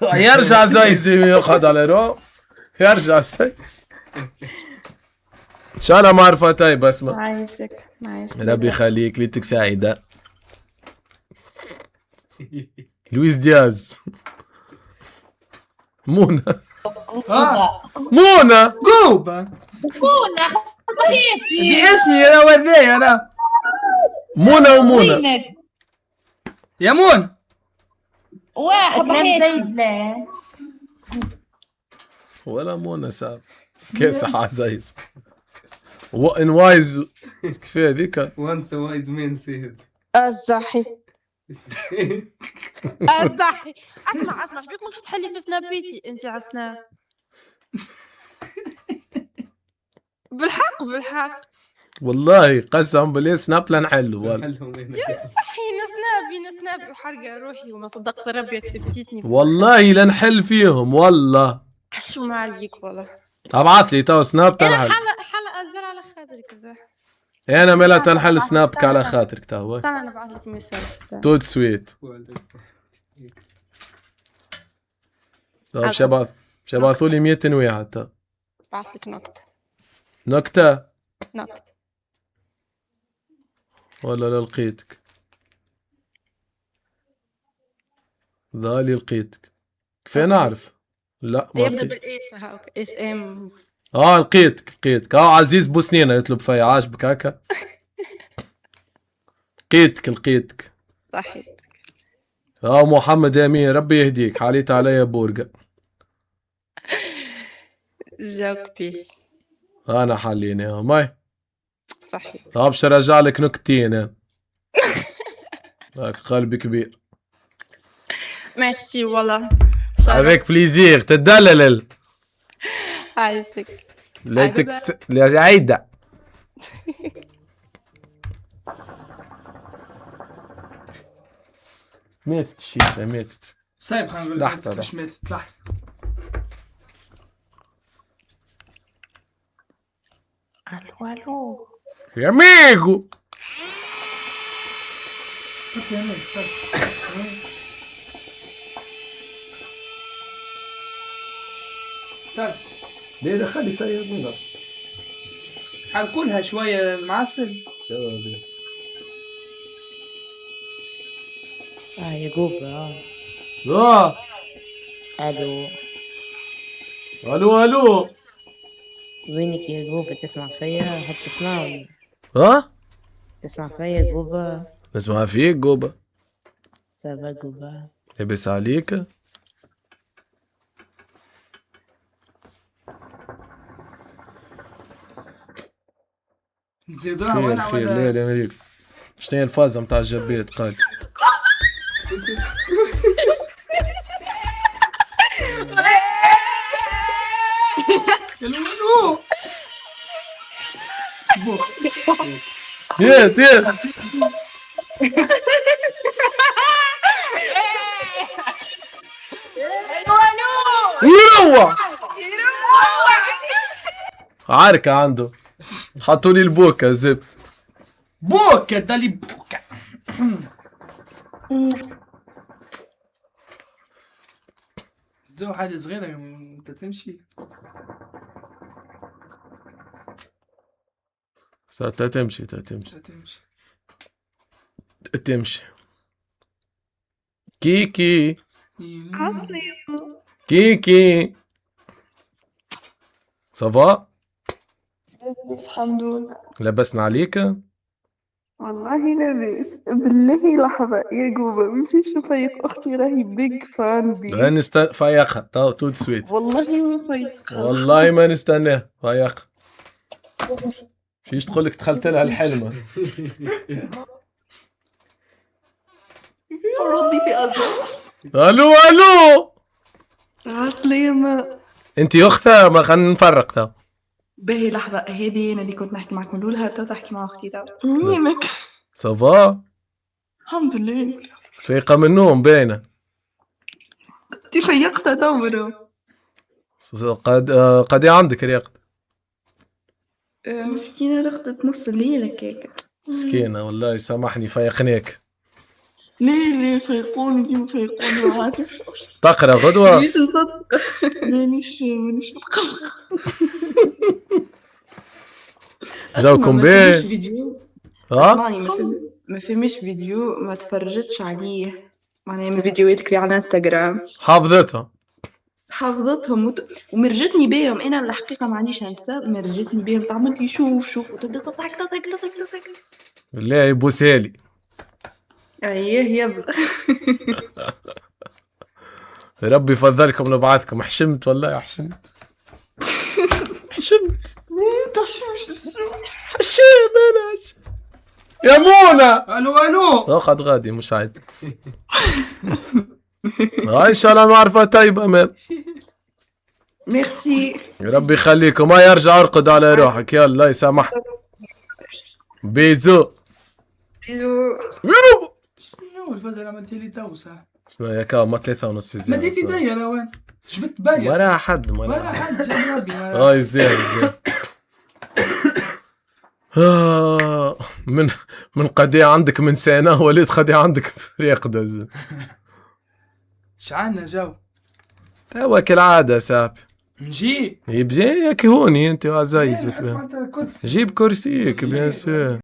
يرجع عزايز ياخذ على روح. يرجع عزايز. ان شاء الله معرفة طيبة. اسمع عايشك ربي يخليك ليتك سعيدة. لويس دياز. منى قوبة باسمي انا وذي انا منى ومنى يا منى واحد بحياتي ولا منى صار كيسح عزايز. وان وايز كيف هذيك وانس وايز مين سيد الصحي صحي. اسمع شبيك ماكش تحلي في سنابيتي انت على سناب. بالحق والله قسم بالله سناب لا نحلو والله. صحي نسناب وحرقه روحي وما صدقت ربي كسبتيتني. والله لا نحل فيهم والله. شو ما عليك والله. ابعث لي تو سناب تنحل. حلقه زر على خاطرك زر. انا ملا تنحل سنابك على خاطرك تو. تعال نبعث لك ميساج. توت سويت. طيب شبعثوا لي 100 تنويع حتى. بعث لك نكتة ولا لا لقيتك. ذالي لقيتك. كيف نعرف؟ لا ما يبدا لقيت. بالاس هاك اس ام. لقيتك عزيز بوسنينة يطلب فيا عاجبك هكا. لقيتك صحيح. محمد امين ربي يهديك حاليت عليا بورقة. جاوك بيه. انا حليني ماي. صحيح. باش ارجع لك نكتين انا. قلبي كبير. ميرسي والله. افيك بليزير تدلل. عايشك. ليتك عيدة. ماتت الشيشة ماتت. صايب خلينا نقول لحظة مش ماتت لحظة. الو يا ميغو. طيب ليه دخلي سيد منها حنكونها شوية معسل. يا جوبا. الو وينك يا جوبا؟ تسمع فيا؟ حب تسمعني. تسمع فيا جوبا؟ نسمع فيك جوبا. سافا جوبا؟ لبس عليك. زيدوها وانا خير ليه لامريكا. شنو هي الفازة متاع الجبيت قال. يات يروح عركة عنده. حطوا لي البوكا زبط. بوكا دالي بوكا. زدو حاجة صغيرة انت تمشي. تمشي كيكي صافا. الحمد لله. لبسنا عليك والله لاباس بالله. لحظة يا جوبا مشيش نفيق أختي راهي بيج فان بي. لا فيقها توت سويت. والله ما فيق. والله ما نستناه فيقها. فيش تقول لك دخلت لها الحلمة. ردي في أزرق. الو عسلامة. انتي اختها ما خلينا نفرق تو. باهي لحظة هذه أنا اللي كنت نحكي معك من الأول تو تحكي مع أختي تو. منينك؟ صافا الحمد لله. فايقة من النوم باينة. انتي فيقتها تو برو. قد عندك رياقة. مسكينة رقدت نص الليل هكاك. مسكينة والله سامحني فيقناك. ليه فيقوني ديما فيقوني ما عارفش. تقرا غدوة؟ مانيش مصدقة. مانيش متقلقة. جاوكم باهي. اسمعني ما فهمش فيديو ما تفرجتش عليه معناها من فيديوهاتك اللي على انستغرام. حافظتهم ومرجتني بيهم. انا الحقيقه ما عنديش انستا. مرجتني بيهم تعمل لي شوف وتبدا تضحك. بالله يبوسها لي. اييه يبدا. ربي يفضلكم نبعثكم. حشمت والله حشمت. حشم انا يا منى الو اقعد غادي مش عادي. ان شاء الله معرفة طيبة مان. ميرسي. ربي يخليكم. ما يرجع ارقد على روحك يلا الله يسامحك. بيزو. بيزو. شنو الفزة عملتي لي توسع؟ شنو يا كا ما 3:30 زين. مديت يديا لوين؟ جبت بايس. ما راه حد ولا حد جاب ربي. هاي زين. من قضية عندك من سنة وليت قضية عندك فريق دز. شعلنا جو. توا كالعادة ساب. نجي. يبجي ياك هوني انت وعزايز بتبان. جيب كرسيك بيان سور.